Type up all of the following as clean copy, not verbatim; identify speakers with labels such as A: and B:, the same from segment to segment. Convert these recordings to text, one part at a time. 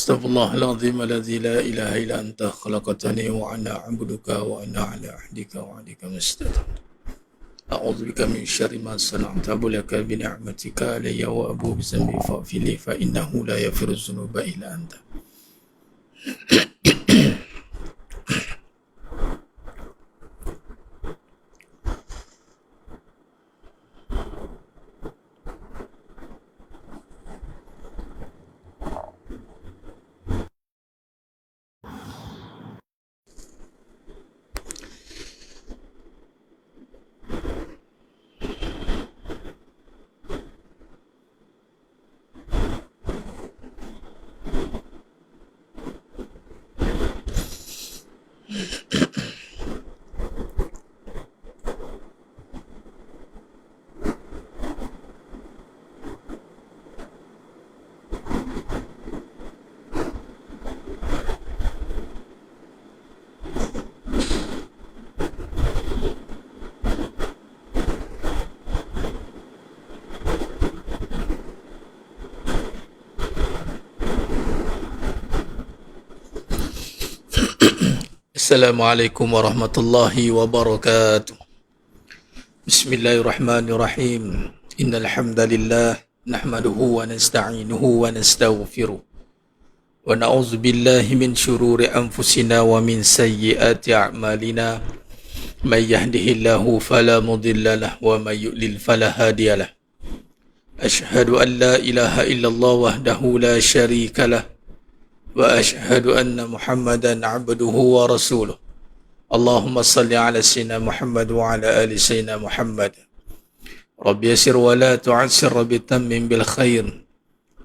A: Astaghfirullahaladzim alladzi la ilaha illa anta khalaqtani wa ana abduka wa ana ala ahdika wa ahdika mustaqim. A'udzu bika min syarri ma sana'tu laka bi ni'matika alayya wa abu bi dhanbi faghfir li fa innahu la yaghfiru dzunuba illa anta. Assalamualaikum warahmatullahi wabarakatuh. Bismillahirrahmanirrahim. Innal hamdalillah nahmaduhu wa nasta'inuhu wa nastaghfiruh. Wa na'udzu billahi min shururi anfusina wa min sayyiati a'malina. May yahdihillahu fala mudilla lahu wa may yudlil fala hadiya lahu. Ashhadu an la ilaha illallah wahdahu la syarika lahu. Wa ashhadu anna Muhammadan abduhu wa rasuluh. Allahumma salli ala sayyidina Muhammad wa ala ali sayyidina Muhammad. Rabbi yassir wa la tu'assir, Rabbi tammim bil khair.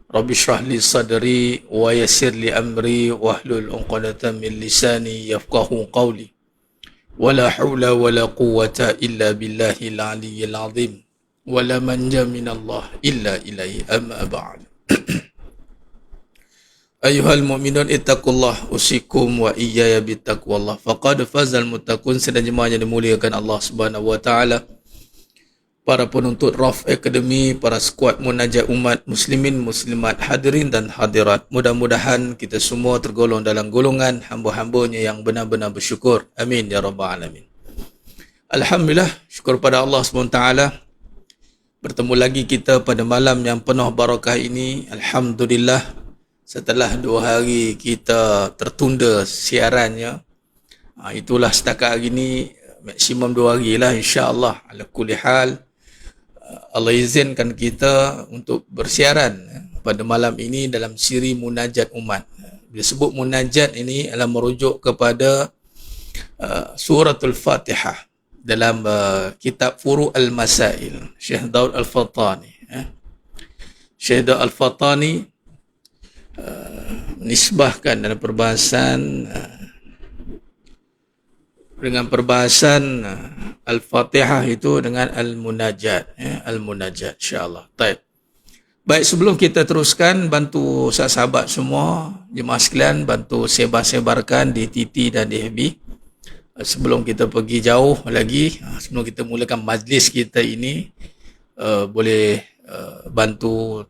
A: Rabbi shrah li sadri wa yassir li amri wahlul 'uqdatam min lisani yafqahu qawli. Wa la hawla wa la quwwata illa billahil aliyyil azim. Wa la manja min Allah illa ilaihi, amma ba'd. Ayuhal mu'minun ittaqullah usikum wa iyaya bittaqwallah faqad fazal muttaqun. Sedang jemaah yang dimuliakan Allah Subhanahu wa taala, para penuntut Raf Academy, para skuad munajat umat muslimin muslimat, hadirin dan hadirat, mudah-mudahan kita semua tergolong dalam golongan hamba-hambanya yang benar-benar bersyukur. Amin ya rabbal alamin. Alhamdulillah, syukur pada Allah Subhanahu wa taala, bertemu lagi kita pada malam yang penuh barakah ini. Alhamdulillah, setelah 2 hari kita tertunda siarannya, itulah setakat hari ini maksimum 2 hari lah, insyaAllah. Ala kulli hal, Allah izinkan kita untuk bersiaran pada malam ini dalam siri munajat umat. Bila sebut munajat ini adalah merujuk kepada suratul Fatihah dalam kitab Furu' al-Masail Syekh Daud Al-Fattani. Syekh Daud Al-Fattani menisbahkan dalam perbahasan dengan perbahasan Al-Fatihah itu dengan Al-Munajat, Al-Munajat, insyaAllah. Baik, sebelum kita teruskan, bantu sahabat semua, jemaah sekalian, bantu sebar-sebarkan di TT dan di FB sebelum kita pergi jauh lagi. Sebelum kita mulakan majlis kita ini, boleh bantu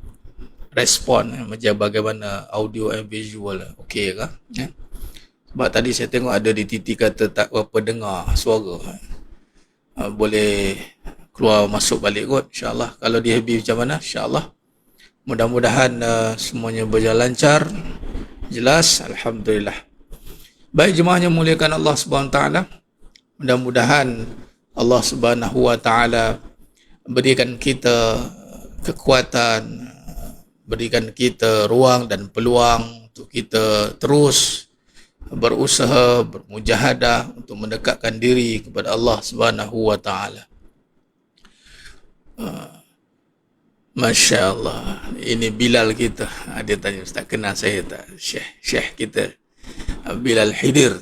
A: respon macam bagaimana audio and visual, okey ke? Sebab tadi saya tengok ada di TT kata tak apa dengar suara. Boleh keluar masuk balik kot, insyaAllah. Kalau di HB macam mana, insyaAllah. Mudah-mudahan semuanya berjalan lancar, jelas, alhamdulillah. Baik, jemaah yang muliakan Allah Subhanahu wa taala, mudah-mudahan Allah Subhanahu wa taala berikan kita kekuatan, berikan kita ruang dan peluang untuk kita terus berusaha, bermujahadah untuk mendekatkan diri kepada Allah Subhanahu wa taala. Masya Allah, ini Bilal kita. Dia tanya, Ustaz kenal saya tak? Syekh kita Bilal Hidir,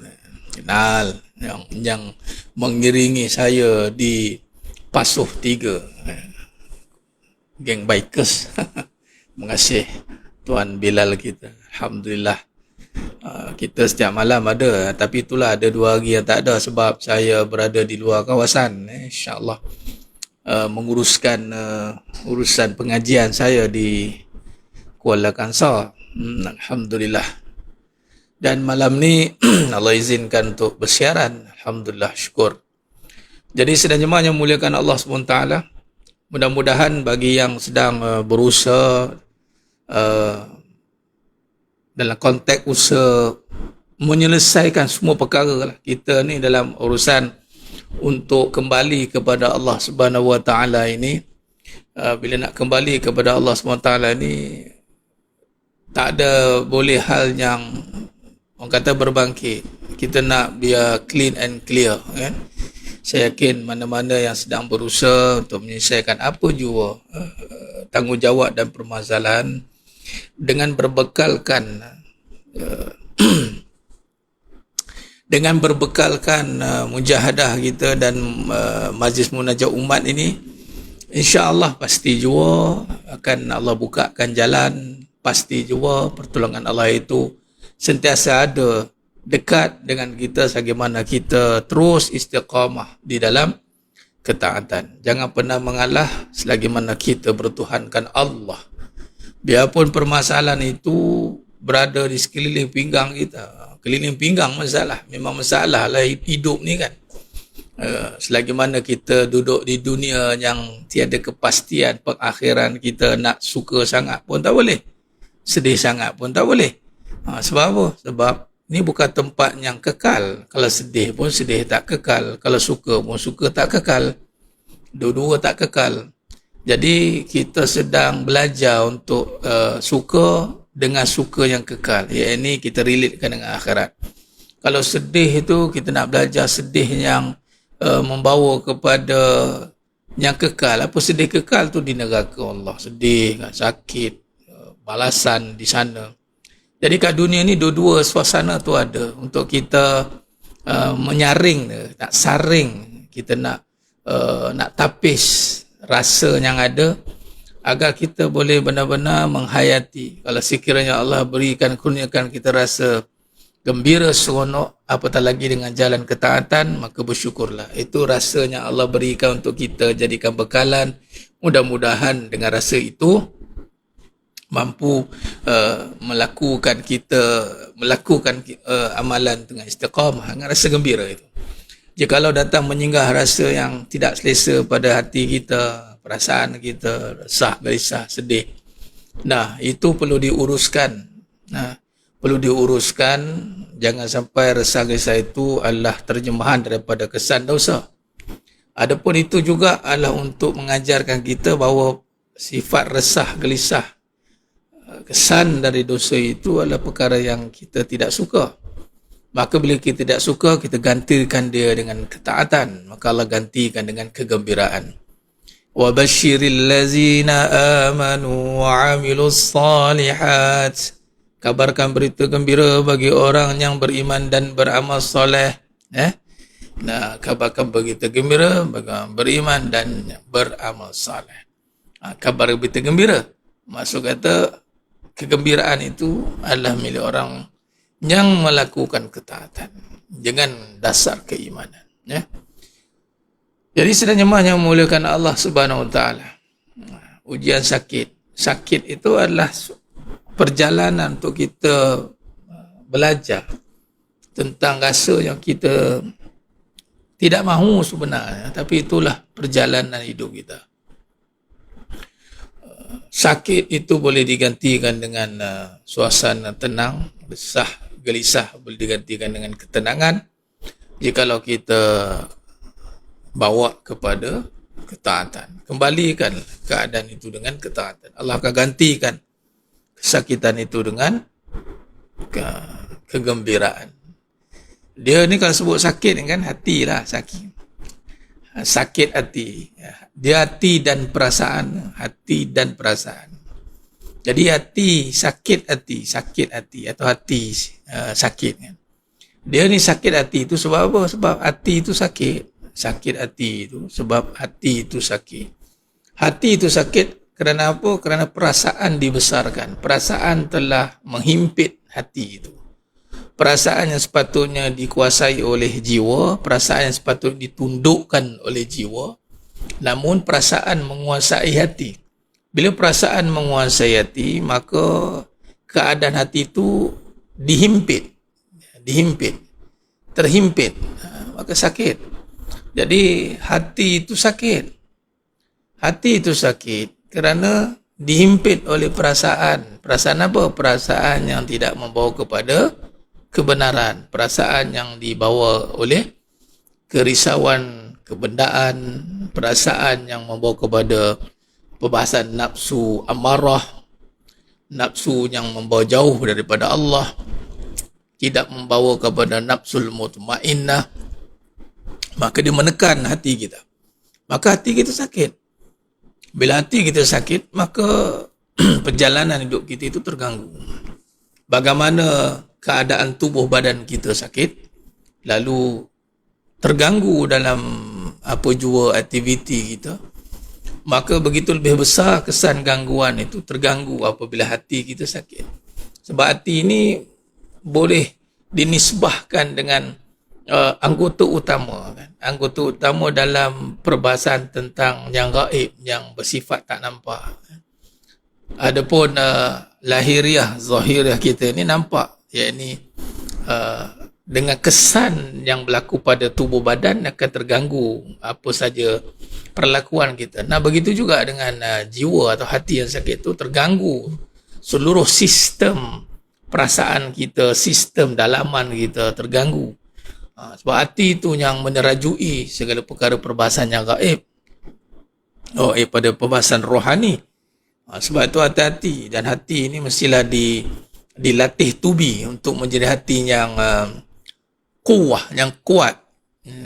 A: kenal, yang mengiringi saya di Pasuh 3, geng bikers. Terima kasih Tuan Bilal kita. Alhamdulillah, kita setiap malam ada, tapi itulah ada 2 hari yang tak ada sebab saya berada di luar kawasan, insyaAllah, menguruskan urusan pengajian saya di Kuala Kangsar. Alhamdulillah. Dan malam ni Allah izinkan untuk bersiaran. Alhamdulillah, syukur. Jadi sedang jemaah yang muliakan Allah SWT, mudah-mudahan bagi yang sedang berusaha dalam konteks usaha menyelesaikan semua perkara lah. Kita ni dalam urusan untuk kembali kepada Allah Subhanahu Wa Taala ini, bila nak kembali kepada Allah Subhanahu Wa Taala ini, tak ada boleh hal yang orang kata berbangkit. Kita nak biar clean and clear, kan? Saya yakin mana-mana yang sedang berusaha untuk menyelesaikan apa jua tanggungjawab dan permasalahan dengan berbekalkan mujahadah kita dan majlis munajat umat ini, insya-Allah pasti jua akan Allah bukakan jalan. Pasti jua pertolongan Allah itu sentiasa ada dekat dengan kita sebagaimana kita terus istiqamah di dalam ketaatan. Jangan pernah mengalah selagi mana kita bertuhankan Allah. Biarpun permasalahan itu berada di sekeliling pinggang kita. Keliling pinggang masalah. Memang masalah lah hidup ni kan. Selagi mana kita duduk di dunia yang tiada kepastian pengakhiran, kita nak suka sangat pun tak boleh. Sedih sangat pun tak boleh. Sebab apa? Sebab ni bukan tempat yang kekal. Kalau sedih pun sedih tak kekal. Kalau suka pun suka tak kekal. Dua-dua tak kekal. Jadi kita sedang belajar untuk suka dengan suka yang kekal. Ini kita relatekan dengan akhirat. Kalau sedih itu kita nak belajar sedih yang membawa kepada yang kekal. Apa sedih kekal tu di neraka Allah. Sedih, sakit, balasan di sana. Jadi kat dunia ni dua-dua suasana tu ada untuk kita menyaring, nak saring, kita nak tapis rasa yang ada agar kita boleh benar-benar menghayati. Kalau sekiranya Allah berikan kurniakan kita rasa gembira, seronok, apatah lagi dengan jalan ketaatan, maka bersyukurlah. Itu rasanya Allah berikan untuk kita jadikan bekalan. Mudah-mudahan dengan rasa itu mampu melakukan amalan dengan istiqamah dengan rasa gembira itu. Jikalau datang menyinggah rasa yang tidak selesa pada hati kita, perasaan kita resah, gelisah, sedih, nah itu perlu diuruskan. Perlu diuruskan. Jangan sampai resah gelisah itu adalah terjemahan daripada kesan dosa. Adapun itu juga adalah untuk mengajarkan kita bahawa sifat resah gelisah, kesan dari dosa itu adalah perkara yang kita tidak suka. Maka bila kita tidak suka, kita gantikan dia dengan ketaatan. Maka Allah gantikan dengan kegembiraan. وَبَشِّرِ الَّذِينَ آمَنُوا وَعَمِلُوا الصَّالِحَاتِ. Kabarkan berita gembira bagi orang yang beriman dan beramal soleh. Nah, kabarkan berita gembira bagi orang beriman dan beramal soleh. Kabar berita gembira. Maksud kata, kegembiraan itu adalah milik orang yang melakukan ketaatan dengan dasar keimanan. Jadi sedang jemaah yang memuliakan Allah Subhanahu Wa Taala, ujian sakit itu adalah perjalanan untuk kita belajar tentang rasa yang kita tidak mahu sebenarnya, tapi itulah perjalanan hidup kita. Sakit itu boleh digantikan dengan suasana tenang, resah, gelisah boleh digantikan dengan ketenangan jikalau kita bawa kepada ketaatan. Kembalikan keadaan itu dengan ketaatan. Allah akan gantikan kesakitan itu dengan kegembiraan. Dia ni kalau sebut sakit kan, hati lah sakit. Sakit hati. Dia hati dan perasaan. Hati dan perasaan. Jadi hati, sakit hati atau hati sakit kan. Dia ni sakit hati itu sebab apa? Sebab hati itu sakit. Sakit hati itu sebab hati itu sakit. Hati itu sakit kerana apa? Kerana perasaan dibesarkan. Perasaan telah menghimpit hati itu. Perasaan yang sepatutnya dikuasai oleh jiwa, perasaan yang sepatutnya ditundukkan oleh jiwa, namun perasaan menguasai hati. Bila perasaan menguasai hati, maka keadaan hati itu dihimpit, terhimpit, maka sakit. Jadi hati itu sakit kerana dihimpit oleh perasaan. Perasaan apa? Perasaan yang tidak membawa kepada kebenaran, perasaan yang dibawa oleh kerisauan, kebendaan, perasaan yang membawa kepada perbahasan nafsu amarah, nafsu yang membawa jauh daripada Allah, tidak membawa kepada nafsul mutmainnah, maka dia menekan hati kita. Maka hati kita sakit. Bila hati kita sakit, maka perjalanan hidup kita itu terganggu. Bagaimana keadaan tubuh badan kita sakit, lalu terganggu dalam apa jua aktiviti kita, maka begitu lebih besar kesan gangguan itu, terganggu apabila hati kita sakit. Sebab hati ini boleh dinisbahkan dengan anggota utama, kan? Anggota utama dalam perbahasan tentang yang gaib, yang bersifat tak nampak. Adapun lahiriah, zahiriah kita ni nampak, yakni dengan kesan yang berlaku pada tubuh badan akan terganggu apa saja perlakuan kita. Nah, begitu juga dengan jiwa atau hati yang sakit itu, terganggu seluruh sistem perasaan kita, sistem dalaman kita terganggu. Sebab hati itu yang menerajui segala perkara perbahasan yang gaib, pada perbahasan rohani. Sebab itu hati-hati, dan hati ini mestilah dilatih tubi untuk menjadi hati yang kuwah, yang kuat.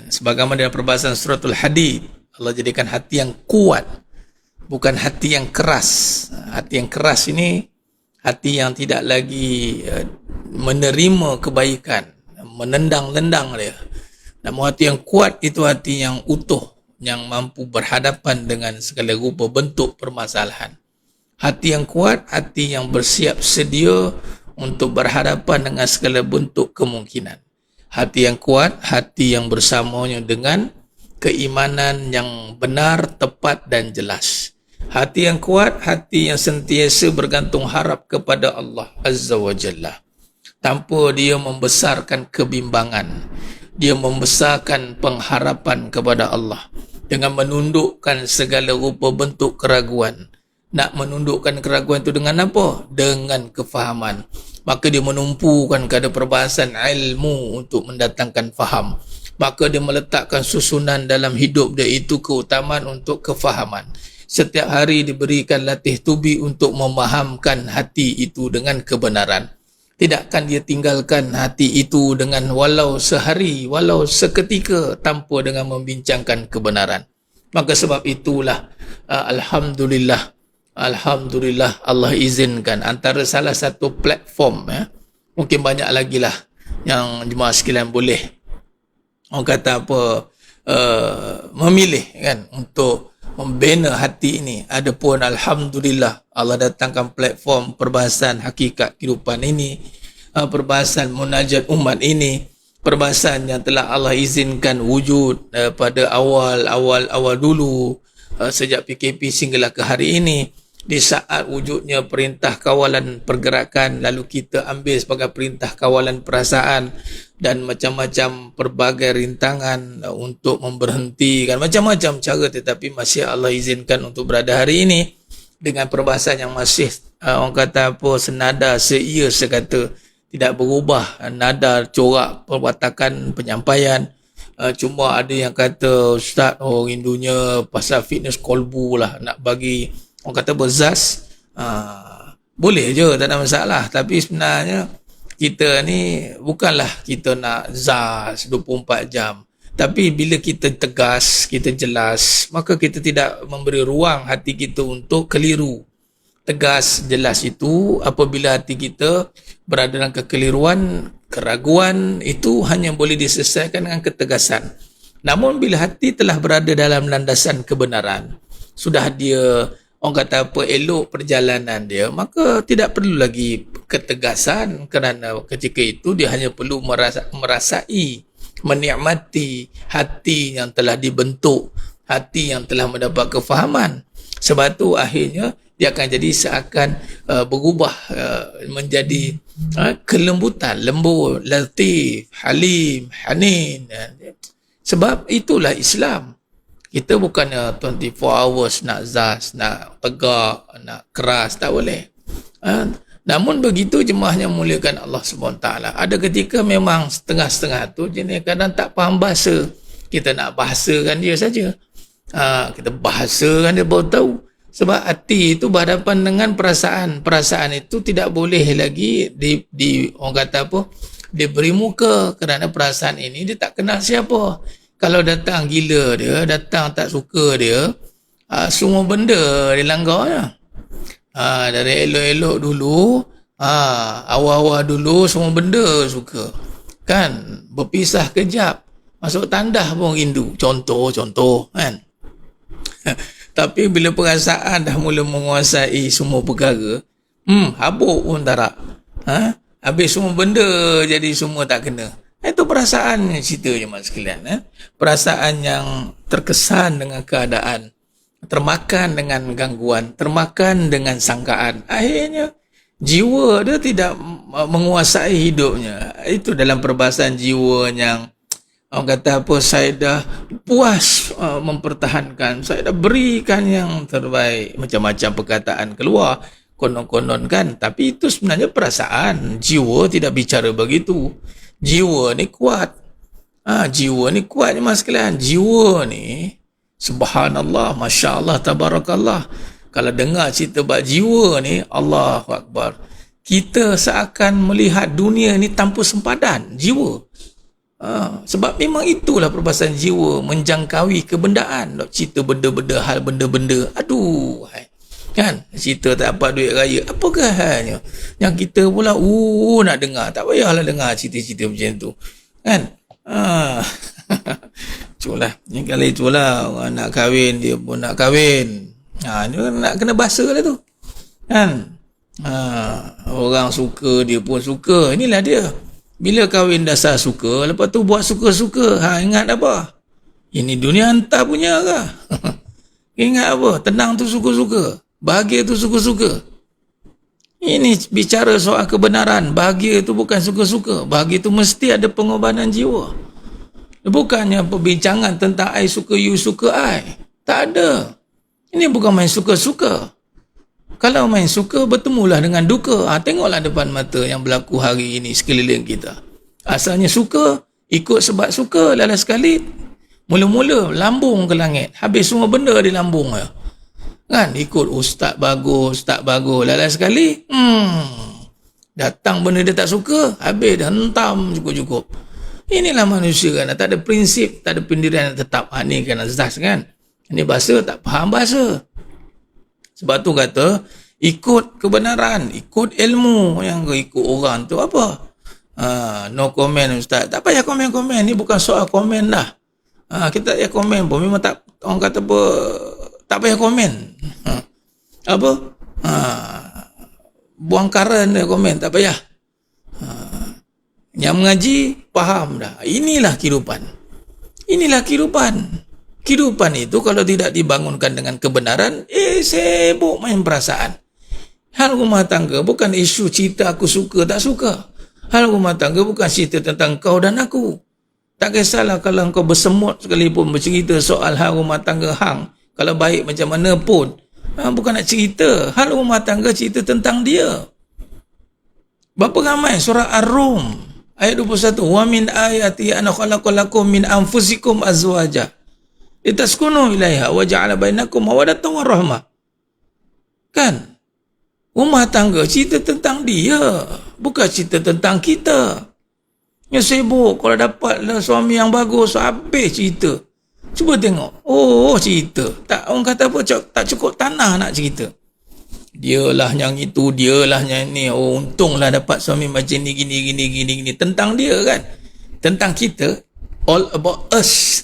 A: Sebagaimana dalam perbahasan suratul Hadid, Allah jadikan hati yang kuat, bukan hati yang keras. Hati yang keras ini hati yang tidak lagi menerima kebaikan, menendang-tendang dia. Namun hati yang kuat itu hati yang utuh, yang mampu berhadapan dengan segala rupa bentuk permasalahan. Hati yang kuat, hati yang bersiap sedia untuk berhadapan dengan segala bentuk kemungkinan. Hati yang kuat, hati yang bersamanya dengan keimanan yang benar, tepat dan jelas. Hati yang kuat, hati yang sentiasa bergantung harap kepada Allah Azza wa Jalla, tanpa dia membesarkan kebimbangan. Dia membesarkan pengharapan kepada Allah dengan menundukkan segala rupa bentuk keraguan. Nak menundukkan keraguan itu dengan apa? Dengan kefahaman. Maka dia menumpukan kepada perbahasan ilmu untuk mendatangkan faham. Maka dia meletakkan susunan dalam hidup dia itu keutamaan untuk kefahaman. Setiap hari diberikan latih tubi untuk memahamkan hati itu dengan kebenaran. Tidakkah dia tinggalkan hati itu dengan walau sehari, walau seketika, tanpa dengan membincangkan kebenaran. Maka sebab itulah Alhamdulillah Allah izinkan antara salah satu platform, mungkin banyak lagi lah yang jemaah sekalian boleh, orang kata apa, memilih kan untuk membina hati ini. Adapun Alhamdulillah Allah datangkan platform perbahasan hakikat kehidupan ini, perbahasan munajat umat ini, perbahasan yang telah Allah izinkan wujud pada awal dulu, sejak PKP sehinggalah ke hari ini. Di saat wujudnya perintah kawalan pergerakan, lalu kita ambil sebagai perintah kawalan perasaan, dan macam-macam pelbagai rintangan untuk memberhentikan macam-macam cara, tetapi masih Allah izinkan untuk berada hari ini dengan perbahasan yang masih orang kata apa, senada, seia sekata, tidak berubah nada, corak, perwatakan, penyampaian. Cuma ada yang kata, Ustaz, rindunya pasal fitness kolbu lah, nak bagi orang kata berzas. Boleh je, tak ada masalah. Tapi sebenarnya kita ni bukanlah kita nak zas 24 jam. Tapi bila kita tegas, kita jelas, maka kita tidak memberi ruang hati kita untuk keliru. Tegas, jelas itu apabila hati kita berada dalam kekeliruan, keraguan, itu hanya boleh diselesaikan dengan ketegasan. Namun bila hati telah berada dalam landasan kebenaran, sudah dia orang kata apa, elok perjalanan dia, maka tidak perlu lagi ketegasan, kerana ketika itu dia hanya perlu merasai, menikmati hati yang telah dibentuk, hati yang telah mendapat kefahaman. Sebab itu akhirnya dia akan jadi seakan berubah menjadi kelembutan, lembut, latif, halim, hanin. Sebab itulah Islam. Kita bukannya 24 hours nak zas, nak tegak, nak keras, tak boleh. Namun begitu jemaahnya muliakan Allah SWT. Ada ketika memang setengah-setengah tu jenis kadang tak faham bahasa. Kita nak bahasakan dia saja. Kita bahasakan dia baru tahu. Sebab hati itu berhadapan dengan perasaan. Perasaan itu tidak boleh lagi orang kata apa, diberi muka. Kerana perasaan ini dia tak kenal siapa. Kalau datang gila dia, datang tak suka dia, semua benda dia langgarnya. Dari elok-elok dulu, awal-awal dulu semua benda suka. Kan, berpisah kejap, masuk tandah pun rindu. Contoh kan. Tapi bila perasaan dah mula menguasai semua perkara, habuk pun tak nak. Habis semua benda jadi semua tak kena. Itu perasaan cerita je mak sekalian. Perasaan yang terkesan dengan keadaan, termakan dengan gangguan, termakan dengan sangkaan. Akhirnya jiwa dia tidak menguasai hidupnya. Itu dalam perbahasan jiwa yang orang kata apa, saya dah puas mempertahankan, saya dah berikan yang terbaik, macam-macam perkataan keluar, konon-konon kan. Tapi itu sebenarnya perasaan. Jiwa tidak bicara begitu. Jiwa ni kuat. Jiwa ni kuat ni mas sekalian. Jiwa ni subhanallah, masya Allah, tabarakallah. Kalau dengar cerita bab jiwa ni, Allahu Akbar. Kita seakan melihat dunia ni tanpa sempadan. Jiwa. Sebab memang itulah perbahasan jiwa, menjangkaui kebendaan. Cerita benda-benda, hal benda-benda. Aduh, kan, cerita tak dapat duit raya, apakah halnya? Yang kita pula nak dengar, tak payahlah dengar cerita-cerita macam tu kan. Itulah, ni kali itulah orang nak kahwin, dia pun nak kahwin, ni nak kena bahasa lah tu kan. Orang suka, dia pun suka. Inilah dia, bila kahwin dasar suka, lepas tu buat suka-suka. Ingat apa? Ini dunia hantar punya ke? Ingat apa? Tenang tu suka-suka, bahagia tu suka-suka. Ini bicara soal kebenaran. Bahagia tu bukan suka-suka. Bahagia tu mesti ada pengorbanan jiwa. Bukannya perbincangan tentang I suka you suka I. Tak ada. Ini bukan main suka-suka. Kalau main suka, bertemulah dengan duka. Tengoklah depan mata yang berlaku hari ini sekeliling kita. Asalnya suka, ikut sebab suka, lala sekali mula-mula lambung ke langit. Habis semua benda di lambung ya. Kan, ikut ustaz bagus, tak bagus, lala sekali datang benda dia tak suka, habis dah hentam cukup-cukup. Inilah manusia kan, tak ada prinsip, tak ada pendirian yang tetap. Ni kan azaz kan, ini bahasa tak faham bahasa. Sebab tu kata ikut kebenaran, ikut ilmu. Yang ikut orang tu apa, no comment ustaz, tak payah komen-komen. Ni bukan soal komen dah. Kita tak payah komen pun, memang tak, orang kata apa, tak payah komen. Apa? Buang karen dia komen, tak payah. Yang mengaji, faham dah. Inilah kehidupan. Inilah kehidupan. Kehidupan itu kalau tidak dibangunkan dengan kebenaran, sibuk main perasaan. Hal rumah tangga bukan isu cerita aku suka, tak suka. Hal rumah tangga bukan cerita tentang kau dan aku. Tak kisahlah kalau kau bersemut sekalipun bercerita soal hal rumah tangga hang. Kalau baik macam mana pun, bukan nak cerita. Hal rumah tangga cerita tentang dia. Berapa ramai surah Ar-Rum ayat 21, wa min ayati ana khalaqalakum min anfusikum azwaja litaskunu ilaiha wa ja'ala bainakum mawaddatan wa rahmah. Kan? Rumah tangga cerita tentang dia, bukan cerita tentang kita. Yang sibuk kalau dapatlah suami yang bagus, habis cerita. Cuba tengok. Cerita. Tak, orang kata apa, tak cukup tanah nak cerita. Dialah yang itu, dialah yang ni. Untunglah dapat suami macam ni, gini. Tentang dia kan. Tentang kita. All about us.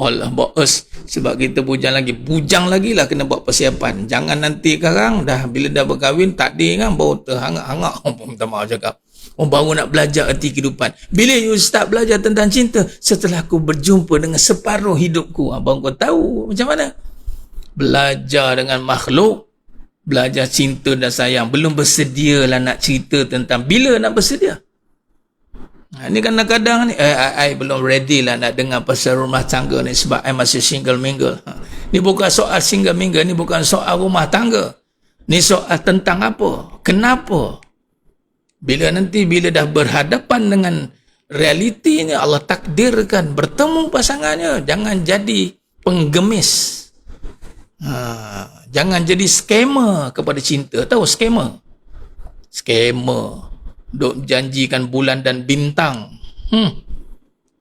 A: all about us. Sebab kita bujang lagi lah kena buat persiapan. Jangan nanti sekarang dah, bila dah berkahwin, takdir kan, baru terhangak-hangak. Minta maaf cakap. Baru nak belajar erti kehidupan. Bila you start belajar tentang cinta? Setelah aku berjumpa dengan separuh hidupku. Abang kau tahu macam mana? belajar dengan makhluk, belajar cinta dan sayang. Belum bersedialah nak cerita tentang bila nak bersedia. Ni kadang-kadang ni I belum ready lah nak dengar pasal rumah tangga ni sebab I masih single mingle. Ni bukan soal single mingle, ni bukan soal rumah tangga. Ni soal tentang apa? Kenapa? Bila dah berhadapan dengan realitinya, Allah takdirkan bertemu pasangannya, jangan jadi penggemis. Jangan jadi scammer kepada cinta. Tahu scammer? Scammer duk janjikan bulan dan bintang.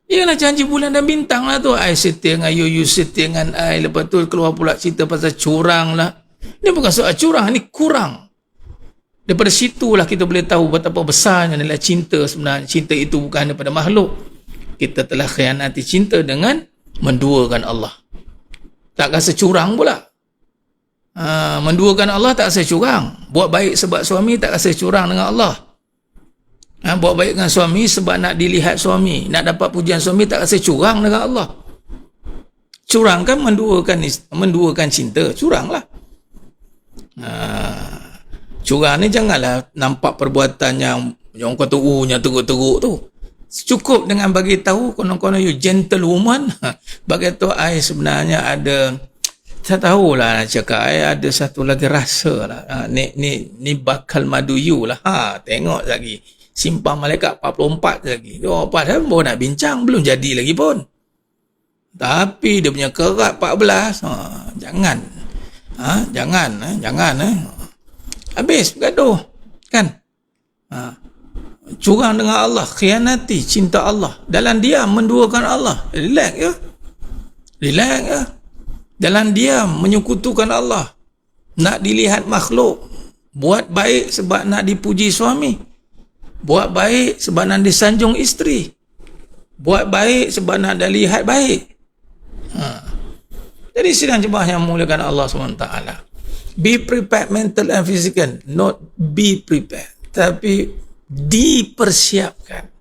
A: Ialah janji bulan dan bintang lah tu. I setia dengan you setia dengan I. Lepas tu keluar pula cerita pasal curang lah. Ini bukan soal curang, ini kurang. Daripada situlah kita boleh tahu betapa besarnya nilai cinta sebenarnya. Cinta itu bukan hanya pada makhluk. Kita telah khianati cinta dengan menduakan Allah. Tak rasa curang pula. Menduakan Allah tak rasa curang. Buat baik sebab suami tak rasa curang dengan Allah. Buat baik dengan suami sebab nak dilihat suami, nak dapat pujian suami, tak rasa curang dengan Allah. Curang kan menduakan cinta. Curang lah. Curang ni janganlah nampak perbuatan yang kata yang teruk-teruk tu. Cukup dengan bagi tahu konon-konon you gentlewoman. Bagi tahu I sebenarnya ada, saya tahulah nak cakap, I ada satu lagi rasa lah. Ni bakal madu you lah. Tengok lagi. Simpang malaikat 44 lagi. Padahal baru nak bincang, belum jadi lagi pun. Tapi dia punya kerat 14. Jangan. Jangan. Habis bergaduh. Kan? Curang dengan Allah, khianati cinta Allah. Dalam diam menduakan Allah. Relax ya. Dalam diam menyekutukan Allah. Nak dilihat makhluk. Buat baik sebab nak dipuji suami. Buat baik sebab nak disanjung isteri. Buat baik sebab nak dilihat baik. Jadi sidang jemaah yang memuliakan Allah SWT. Be prepared mental and physical. Not be prepared. Tapi dipersiapkan.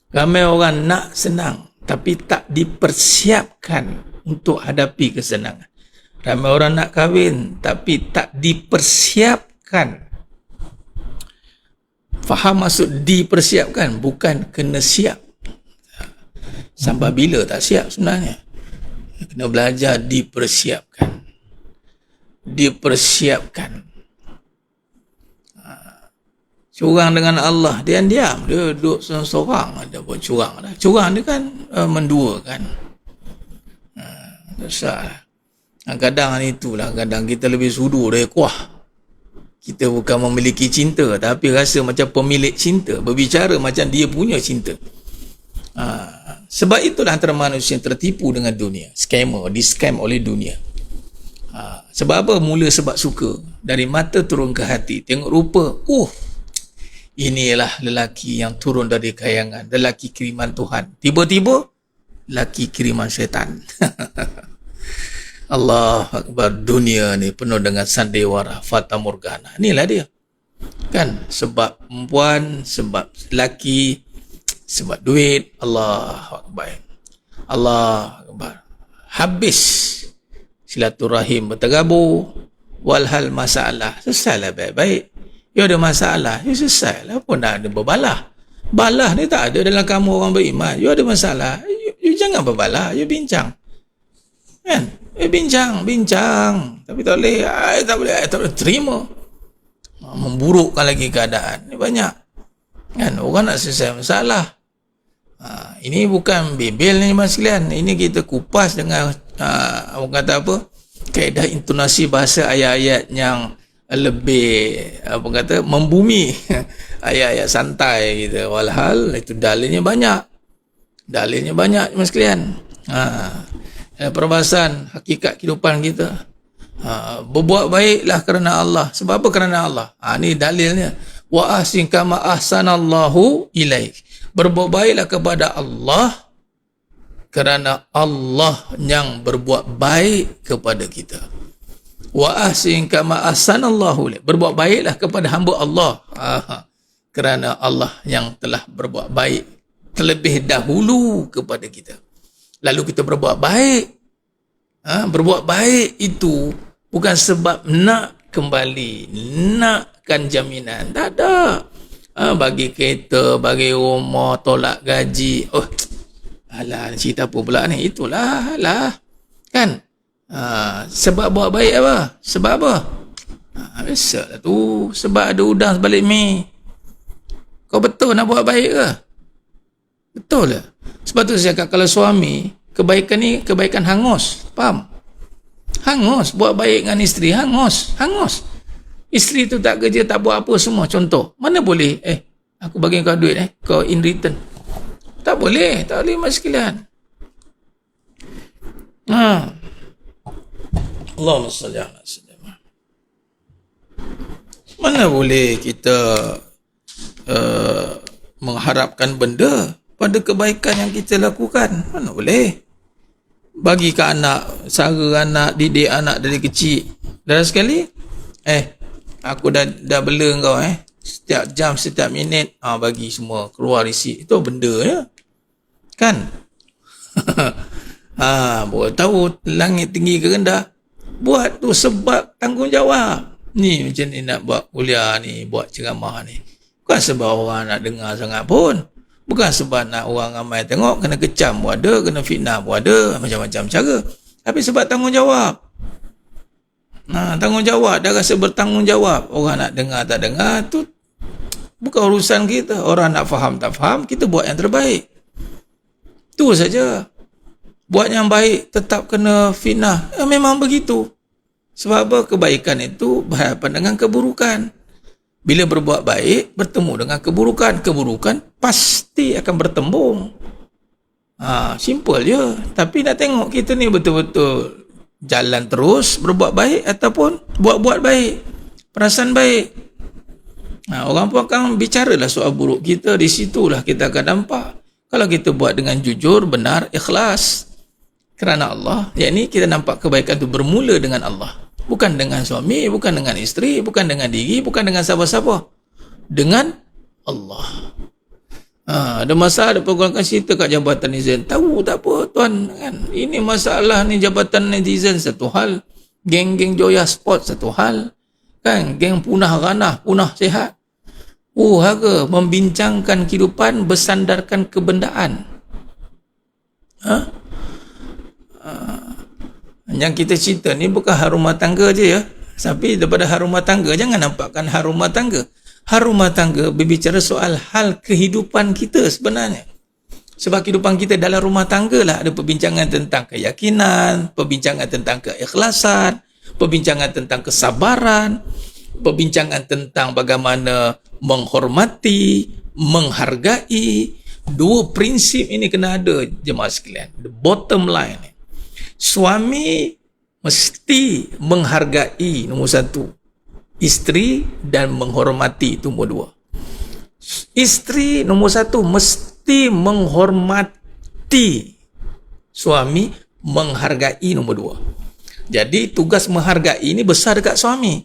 A: Ramai orang nak senang tapi tak dipersiapkan untuk hadapi kesenangan. Ramai orang nak kahwin tapi tak dipersiapkan. Faham maksud dipersiapkan? Bukan kena siap. Sampai bila tak siap sebenarnya? Kena belajar dipersiapkan. Curang dengan Allah, dia diam. Dia duduk seorang-seorang. Dia buat curang. Curang dia kan menduakan. Besar. Kadang itulah. Kadang kita lebih sudu dari kuah. Kita bukan memiliki cinta, tapi rasa macam pemilik cinta. Berbicara macam dia punya cinta. Sebab itulah antara manusia yang tertipu dengan dunia. Scammer, di-scam oleh dunia. Sebab apa? Mula sebab suka. Dari mata turun ke hati. Tengok rupa, inilah lelaki yang turun dari kayangan. Lelaki kiriman Tuhan. Tiba-tiba, lelaki kiriman syaitan. Allah Akbar, dunia ni penuh dengan sandiwara, fata morgana. Inilah dia. Kan? Sebab perempuan, sebab lelaki, sebab duit. Allah Akbar. Allah Akbar. Habis silaturahim berterabur. Walhal masalah. Selesailah baik-baik. You ada masalah, you selesailah. Pun dah ada berbalah. Balah ni tak ada dalam kamu orang beriman. You ada masalah, you jangan berbalah. You bincang. Kan? Bincang. Tapi tak boleh, tak boleh terima. Memburukkan lagi keadaan. Ini banyak. Kan? Orang nak selesai masalah. Ini bukan bebel ni mas sekalian. Ini kita kupas dengan, orang kata apa? Kaedah intonasi bahasa ayat-ayat yang lebih, apa kata, membumi. Ayat-ayat santai gitu. Walhal itu dalilnya banyak mas sekalian. Perbahasan hakikat kehidupan kita. Berbuat baiklah kerana Allah. Sebab apa kerana Allah? Ni dalilnya. Wa ahsin kama ahsanallahu ilaik. Berbuat baiklah kepada Allah kerana Allah yang berbuat baik kepada kita. Wa ahsin kama ahsanallahu ilaik. Berbuat baiklah kepada hamba Allah. Kerana Allah yang telah berbuat baik terlebih dahulu kepada kita. Lalu kita berbuat baik. Berbuat baik itu bukan sebab nak kembali, nakkan jaminan. Tak ada. Bagi kereta, bagi rumah, tolak gaji. Oh, alah, cerita apa pula ni? Itulah lah. Kan? Sebab buat baik apa? Sebab apa? Biasalah tu. Sebab ada udang sebalik mi. Kau betul nak buat baik ke? Betul lah. Sebab tu saya cakap, kalau suami, kebaikan ni kebaikan hangus. Faham? Hangus. Buat baik dengan isteri, hangus. Isteri tu tak kerja, tak buat apa semua. Contoh, mana boleh aku bagi kau duit kau in return. Tak boleh mas sekalian. Allahumma salli ala sayyidina. Mana boleh kita mengharapkan benda pada kebaikan yang kita lakukan? Mana boleh? Bagi ke anak, sara anak, didik anak dari kecil. Dan sekali, aku dah bela kau setiap jam, setiap minit, bagi semua, keluar resit. Itu benda ya. Kan? Buat tahu langit tinggi ke rendah. Buat tu sebab tanggungjawab. Ni macam ni nak buat kuliah ni, buat ceramah ni. Bukan sebab orang nak dengar sangat pun. Bukan sebab nak orang ramai tengok, kena kecam pun ada, kena fitnah pun ada, macam-macam cara. Tapi sebab tanggungjawab. Tanggungjawab, dah rasa bertanggungjawab. Orang nak dengar tak dengar, tu bukan urusan kita. Orang nak faham tak faham, kita buat yang terbaik. Tu saja. Buat yang baik, tetap kena fitnah. Memang begitu. Sebab apa? Kebaikan itu berhadapan dengan keburukan. Bila berbuat baik, bertemu dengan keburukan. Keburukan pasti akan bertembung. Simple je. Tapi nak tengok kita ni betul-betul jalan terus berbuat baik ataupun buat-buat baik. Perasaan baik. Orang pun akan bicaralah soal buruk kita. Di situlah kita akan nampak. Kalau kita buat dengan jujur, benar, ikhlas kerana Allah, yakni kita nampak kebaikan itu bermula dengan Allah. Bukan dengan suami, bukan dengan isteri, bukan dengan diri, bukan dengan siapa-siapa. Dengan Allah. Ada masalah, ada program cerita kat jabatan netizen. Tahu tak apa tuan, kan? Ini masalah ni jabatan netizen satu hal, geng-geng Joya Sport satu hal, kan? Geng punah ranah, punah sehat. Harga membincangkan kehidupan bersandarkan kebendaan. Yang kita cerita ni bukan harum rumah tangga je ya. Tapi daripada harum rumah tangga, jangan nampakkan harum rumah tangga. Harum rumah tangga berbicara soal hal kehidupan kita sebenarnya. Sebab kehidupan kita dalam rumah tangga lah ada perbincangan tentang keyakinan, perbincangan tentang keikhlasan, perbincangan tentang kesabaran, perbincangan tentang bagaimana menghormati, menghargai. Dua prinsip ini kena ada, jemaah sekalian. The bottom line. Suami mesti menghargai, nombor satu, isteri, dan menghormati, itu nombor dua. Isteri nombor satu mesti menghormati, suami menghargai, nombor dua. Jadi tugas menghargai ini besar dekat suami.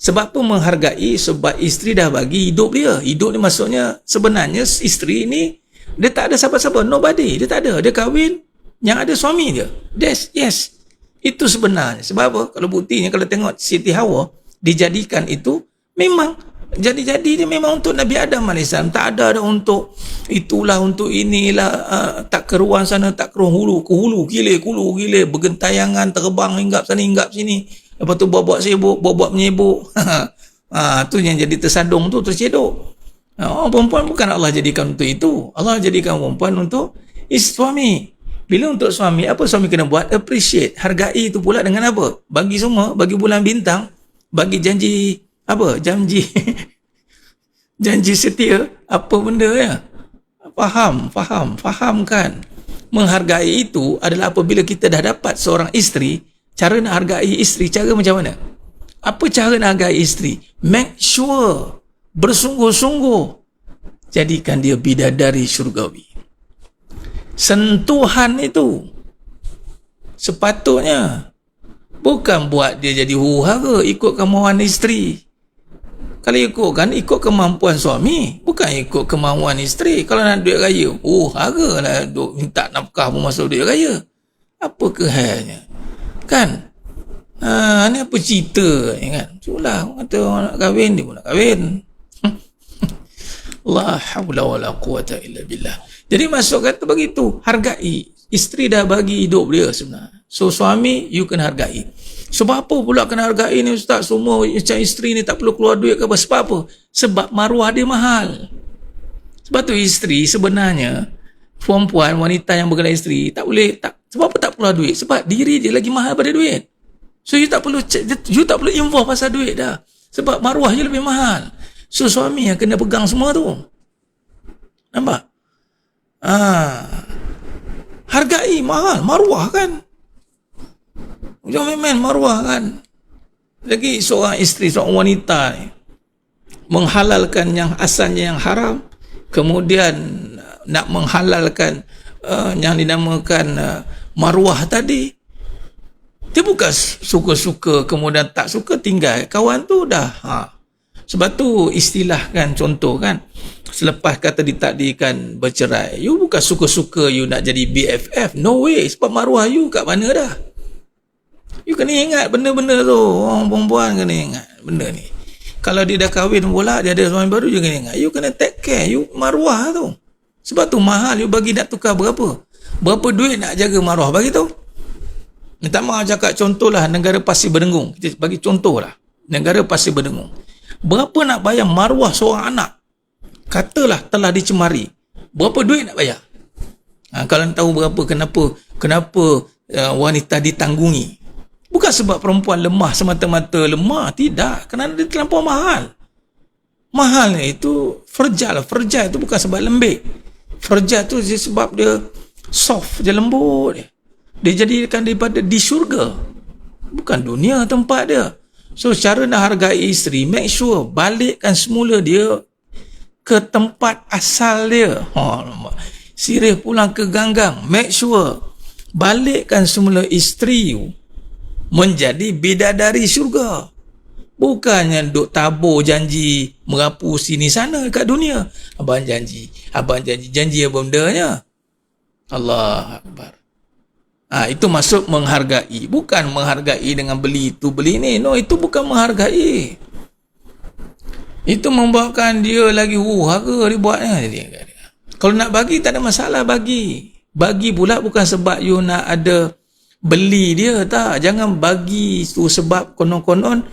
A: Sebab apa menghargai? Sebab isteri dah bagi hidup dia. Hidup ni maksudnya sebenarnya isteri ni dia tak ada siapa-siapa, nobody. Dia tak ada, dia kahwin, yang ada suami dia. Yes. Itu sebenarnya. Sebab apa? Kalau buktinya, kalau tengok Siti Hawa dijadikan itu, memang jadi-jadi dia memang untuk Nabi Adam AS. Tak ada untuk itulah, untuk inilah, tak keruan sana, tak keruan hulu, ke hulu gile, bergentayangan, terbang, hinggap sana, hinggap sini. Lepas tu buat-buat sibuk, buat-buat menyibuk. Tu yang jadi tersadung tu, tercedok. Perempuan bukan Allah jadikan untuk itu. Allah jadikan perempuan untuk suami. Bila untuk suami, apa suami kena buat? Appreciate. Hargai itu pula dengan apa? Bagi semua, bagi bulan bintang, bagi janji, apa? Janji setia, apa benda ya? Fahamkan. Menghargai itu adalah apabila kita dah dapat seorang isteri, cara nak hargai isteri, cara macam mana? Apa cara nak hargai isteri? Make sure, bersungguh-sungguh, jadikan dia bidadari syurgawi. Sentuhan itu sepatutnya bukan buat dia jadi huru-hara ikut kemauan isteri. Kalau ikut kemampuan suami, bukan ikut kemauan isteri. Kalau nak duit raya, huru-hara lah, minta nafkah pun masuk duit raya. Apa kehalnya? Kan? Ni apa cerita ni kan? Itulah orang kata orang nak kahwin, dia pun nak kahwin. La haula wala quwata illa billah. Jadi masuk kata begitu, hargai. Isteri dah bagi hidup dia sebenarnya. So suami, you kena hargai. Sebab apa pula kena hargai ni ustaz? Semua macam isteri ni tak perlu keluar duit ke apa? Sebab apa? Sebab maruah dia mahal. Sebab tu isteri sebenarnya, perempuan, wanita yang bergelar isteri, tak boleh, sebab apa tak keluar duit? Sebab diri dia lagi mahal pada duit. So you tak perlu involve pasal duit dah. Sebab maruah je lebih mahal. So suami yang kena pegang semua tu. Nampak? Hargai mahal, maruah kan. Jangan main maruah kan. Lagi seorang isteri, seorang wanita ni menghalalkan yang asalnya yang haram, kemudian nak menghalalkan yang dinamakan maruah tadi. Dia bukan suka-suka kemudian tak suka tinggal kawan tu dah. Sebab tu istilah kan, contoh kan, selepas kata ditakdirkan bercerai, you bukan suka-suka you nak jadi BFF. No way. Sebab maruah you kat mana dah. You kena ingat benda-benda tu. Orang perempuan kena ingat benda ni. Kalau dia dah kahwin pula, dia ada suami baru, you kena ingat. You kena take care. You maruah tu. Sebab tu mahal. You bagi nak tukar berapa? Berapa duit nak jaga maruah? Bagi tu. Minta maaf cakap contohlah negara Pasir Berdengung. Kita bagi contohlah. Negara Pasir Berdengung. Berapa nak bayar maruah seorang anak? Katalah telah dicemari. Berapa duit nak bayar? Kalau nak tahu berapa, kenapa wanita ditanggungi? Bukan sebab perempuan lemah, semata-mata lemah. Tidak. Kerana dia terlampau mahal. Mahalnya itu fragile. Fragile itu bukan sebab lembik. Fragile itu sebab dia soft, dia lembut. Dia jadikan daripada di syurga. Bukan dunia tempat dia. So, cara nak hargai isteri, make sure balikkan semula dia ke tempat asal dia. Sirih pulang ke ganggang. Make sure balikkan semula isteri you menjadi bidadari syurga. Bukannya duk tabur janji merapu sini sana kat dunia. Abang janji apa bendanya? Allah Akbar. Itu masuk menghargai. Bukan menghargai dengan beli itu, beli ni. No, itu bukan menghargai. Itu membuatkan dia lagi, harga dia buatnya. Kalau nak bagi, tak ada masalah bagi. Bagi pula bukan sebab you nak ada beli dia, tak. Jangan bagi tu sebab konon-konon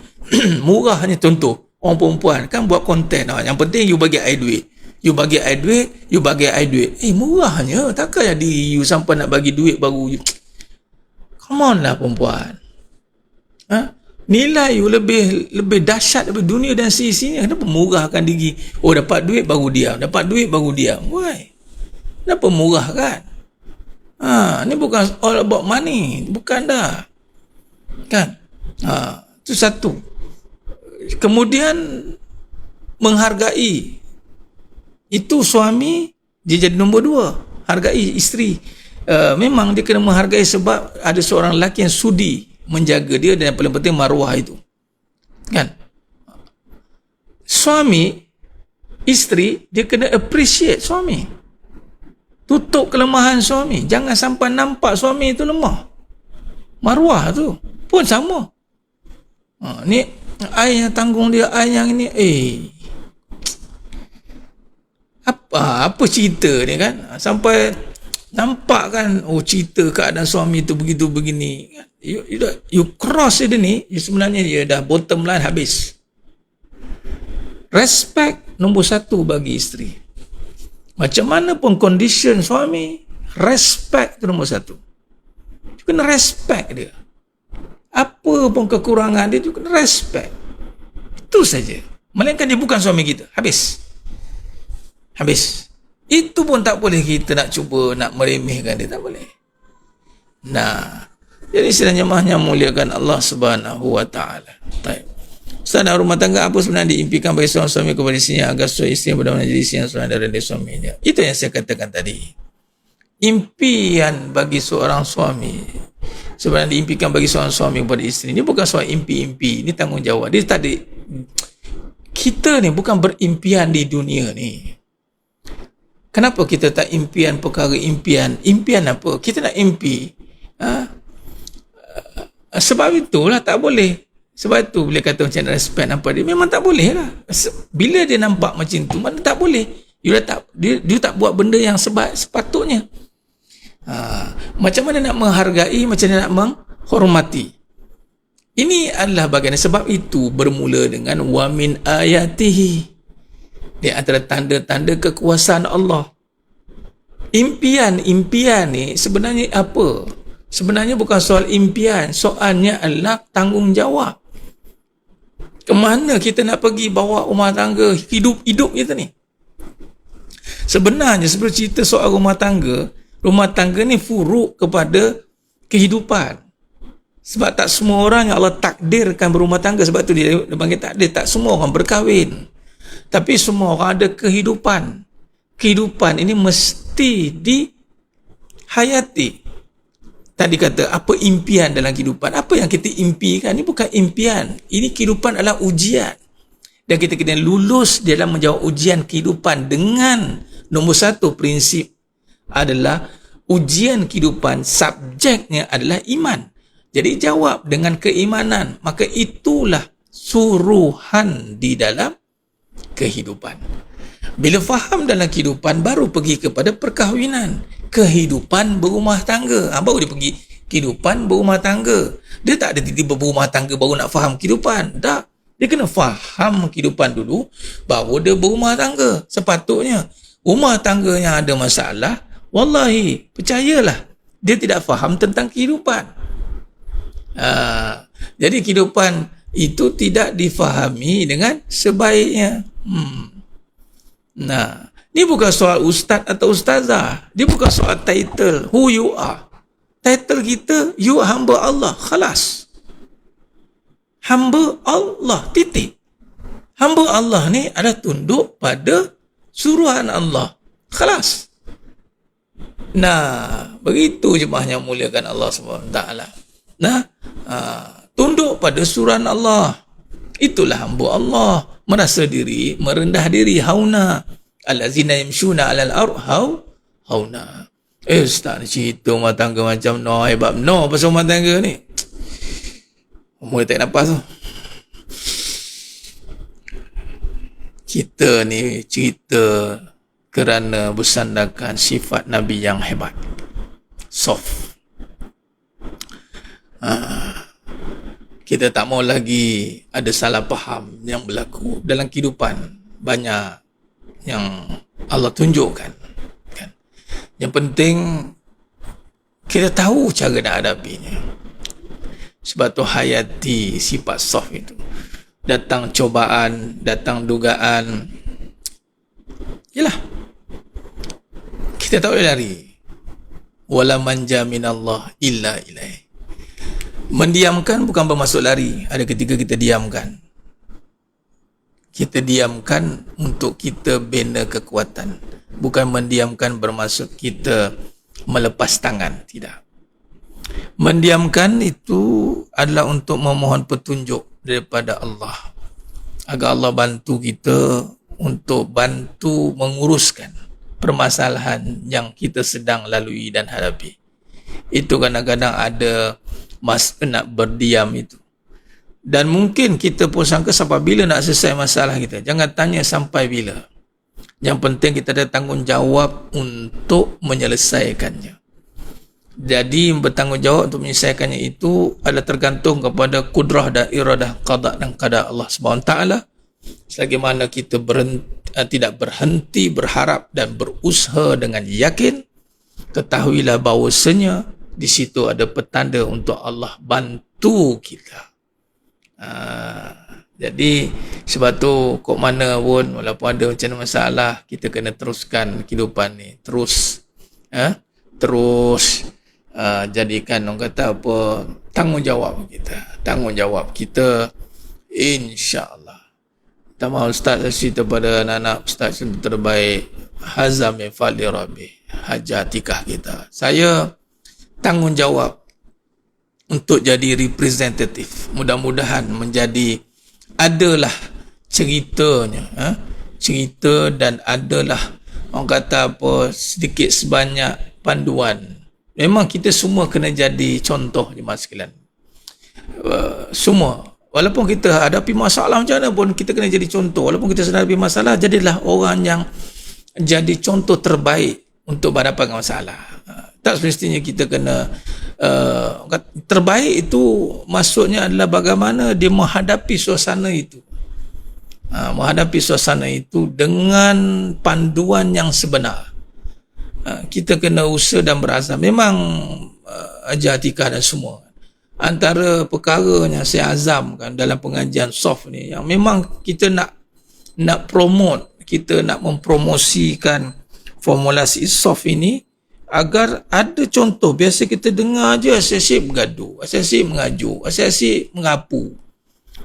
A: murahnya. Contoh, orang perempuan kan buat konten. Yang penting you bagi I duit. You bagi I duit. Murahnya. Takkan jadi you sampai nak bagi duit baru you. Come on lah perempuan. Nilai you lebih dahsyat daripada dunia dan seisinya. Kenapa murahkan diri? Oh, dapat duit baru diam. Why? Kenapa murahkan? Ni bukan all about money. Bukan dah. Kan? Itu satu. Kemudian menghargai. Itu suami, dia jadi nombor 2. Hargai isteri. Memang dia kena menghargai sebab ada seorang lelaki yang sudi menjaga dia dan yang paling penting maruah itu. Kan? Suami, isteri, dia kena appreciate suami. Tutup kelemahan suami. Jangan sampai nampak suami itu lemah. Maruah tu pun sama. Ni I yang tanggung dia, I yang ini. Apa cerita ni kan? Sampai nampak kan, cerita keadaan suami tu begitu begini. You cross dia ni, sebenarnya dia dah bottom line habis. Respect nombor 1 bagi isteri. Macam mana pun condition suami, respect tu nombor 1. You kena respect dia. Apa pun kekurangan dia, you kena respect. Itu saja. Melainkan dia bukan suami kita. Habis. Itu pun tak boleh kita nak cuba nak meremehkan dia, tak boleh. Jadi sidang jemaah yang muliakan Allah Subhanahu wa taala. Baik. Ustaz, dalam rumah tangga apa sebenarnya diimpikan bagi seorang suami kepada istrinya agar seorang isteri benar-benar jadi isteri yang seorang dari suaminya? Itu yang saya katakan tadi. Impian bagi seorang suami sebenarnya diimpikan bagi seorang suami kepada isteri. Ini bukan soal impi-impi, ini tanggungjawab. Dia tak ada, kita ni bukan berimpian di dunia ni. Kenapa kita tak impian perkara impian? Impian apa? Kita nak impi Sebab itulah tak boleh. Sebab tu bila kata macam respect apa dia, memang tak boleh lah. Bila dia nampak macam tu, mana tak boleh. Dia tak buat benda yang sepatutnya. Macam mana nak menghargai, macam mana nak menghormati. Ini adalah bagian. Sebab itu bermula dengan wa min ayatihi. Dia antara tanda-tanda kekuasaan Allah. Impian ni sebenarnya apa? Sebenarnya bukan soal impian, soalnya adalah tanggungjawab. Kemana kita nak pergi bawa rumah tangga hidup kita ni? Sebenarnya sebelum cerita soal rumah tangga ni furuk kepada kehidupan. Sebab tak semua orang yang Allah takdirkan berumah tangga. Sebab tu dia panggil takdir. Tak semua orang berkahwin. Tapi semua orang ada kehidupan. Kehidupan ini mesti dihayati. Tadi kata, apa impian dalam kehidupan? Apa yang kita impikan? Ini bukan impian. Ini kehidupan adalah ujian. Dan kita kena lulus dalam menjawab ujian kehidupan dengan nombor satu prinsip adalah ujian kehidupan, subjeknya adalah iman. Jadi jawab dengan keimanan. Maka itulah suruhan di dalam kehidupan. Bila faham dalam kehidupan, baru pergi kepada perkahwinan. Kehidupan berumah tangga. Baru dia pergi kehidupan berumah tangga. Dia tak ada tiba-tiba berumah tangga baru nak faham kehidupan. Tak. Dia kena faham kehidupan dulu, baru dia berumah tangga. Sepatutnya, rumah tangga yang ada masalah, wallahi, percayalah, dia tidak faham tentang kehidupan. Jadi kehidupan itu tidak difahami dengan sebaiknya. Nah, ni bukan soal ustaz atau ustazah. Dia bukan soal title, who you are. Title kita, you hamba Allah, khalas. Hamba Allah, titik. Hamba Allah ni adalah tunduk pada suruhan Allah, khalas. Nah, begitu jemaah yang muliakan Allah SWT. Nah, tunduk pada suruhan Allah. Itulah hamba Allah. Merasa diri, merendah diri, hauna. Allazina yamshuna alal ardh hauna. Ustaz ni cerita rumah tangga macam hebat pasal rumah tangga ni. Mula tak nafas tu. Kita ni cerita kerana bersandarkan sifat Nabi yang hebat, soft. Kita tak mau lagi ada salah faham yang berlaku dalam kehidupan. Banyak yang Allah tunjukkan, kan? Yang penting kita tahu cara nak hadapinya. Sebab tu hayati sifat soft itu. Datang cobaan, datang dugaan, yalah, kita tak boleh lari. Wala manja minallah illa ilaih. Mendiamkan bukan bermaksud lari. Ada ketika kita diamkan. Kita diamkan untuk kita bina kekuatan. Bukan mendiamkan bermaksud kita melepas tangan. Tidak. Mendiamkan itu adalah untuk memohon petunjuk daripada Allah. Agar Allah bantu kita untuk bantu menguruskan permasalahan yang kita sedang lalui dan hadapi. Itu kadang-kadang ada masa nak berdiam itu. Dan mungkin kita pun sangka sampai bila nak selesai masalah kita. Jangan tanya sampai bila. Yang penting kita ada tanggungjawab untuk menyelesaikannya. Jadi bertanggungjawab untuk menyelesaikannya itu adalah tergantung kepada kudrah dan iradah, qada dan qada Allah SWT. Selagi mana kita tidak berhenti berharap dan berusaha dengan yakin, ketahuilah bahawasanya di situ ada petanda untuk Allah bantu kita. Jadi sebab tu kok mana pun walaupun ada macam masalah, kita kena teruskan kehidupan ni. Terus jadikan orang kata apa, tanggungjawab kita insya-Allah. Tamam Ustaz, saya cerita pada anak-anak Ustaz yang terbaik, hazam fali rabbi, hajatikah kita. Saya tanggungjawab untuk jadi representatif. Mudah-mudahan menjadi, adalah ceritanya, cerita dan adalah orang kata apa, sedikit sebanyak panduan. Memang kita semua kena jadi contoh jemaah sekalian. Semua. Walaupun kita hadapi masalah macam mana pun, kita kena jadi contoh. Walaupun kita sedang hadapi masalah, jadilah orang yang jadi contoh terbaik untuk berhadapan dengan masalah. Tak semestinya kita kena terbaik itu maksudnya adalah bagaimana dia menghadapi suasana itu. Menghadapi suasana itu dengan panduan yang sebenar. Kita kena usaha dan berazam. Memang Haji Atikah dan semua, antara perkaranya saya azamkan dalam pengajian soft ni, yang memang kita nak promote, kita nak mempromosikan formulasi soft ini agar ada contoh. Biasa kita dengar je asyik bergaduh, asyik mengajuk, asyik mengapu,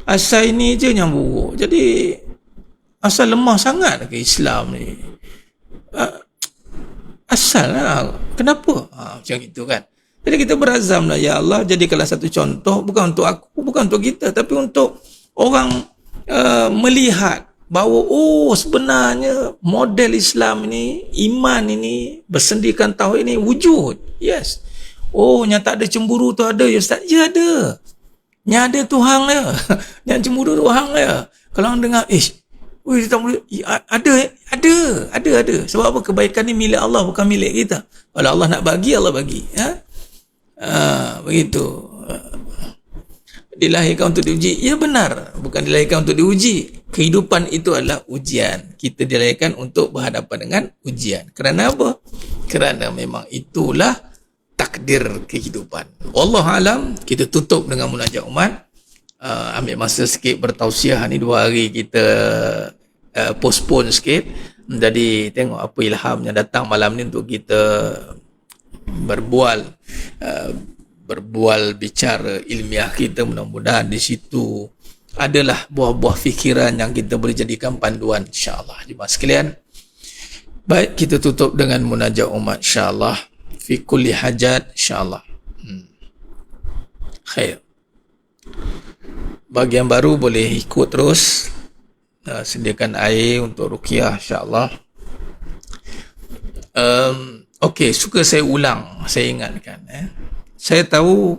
A: asal ini je yang buruk. Jadi asal lemah sangat ke Islam ni, asal lah, kenapa? Macam itu kan. Jadi kita berazam lah, ya Allah, jadikanlah satu contoh, bukan untuk aku, bukan untuk kita, tapi untuk orang melihat bahawa sebenarnya model Islam ini, iman ini, bersendikan tauhid ini wujud. Yes. Yang tak ada cemburu tu ada ya Ustaz? Ya ada. Yang ada Tuhan dia. Yang cemburu Tuhan dia. Kalau orang dengar, tak boleh, ada. Sebab apa? Kebaikan ni milik Allah, bukan milik kita. Kalau Allah nak bagi, Allah bagi. Begitu. Dilahirkan untuk diuji. Ya benar, bukan dilahirkan untuk diuji. Kehidupan itu adalah ujian. Kita dilahirkan untuk berhadapan dengan ujian. Kerana apa? Kerana memang itulah takdir kehidupan. Wallahu alam. Kita tutup dengan munajat umat. Ambil masa sikit bertausiah ni, 2 hari kita postpone sikit. Jadi tengok apa ilham yang datang malam ni untuk kita berbual bicara ilmiah kita. Mudah-mudahan di situ adalah buah-buah fikiran yang kita boleh jadikan panduan, insya-Allah. Jemaah sekalian, baik, kita tutup dengan munajat umat, insya-Allah. Fi kulli hajat, insya-Allah. Khair. Bagi yang baru boleh ikut terus. Sediakan air untuk ruqyah, insya-Allah. Okey, suka saya ulang, saya ingatkan. Saya tahu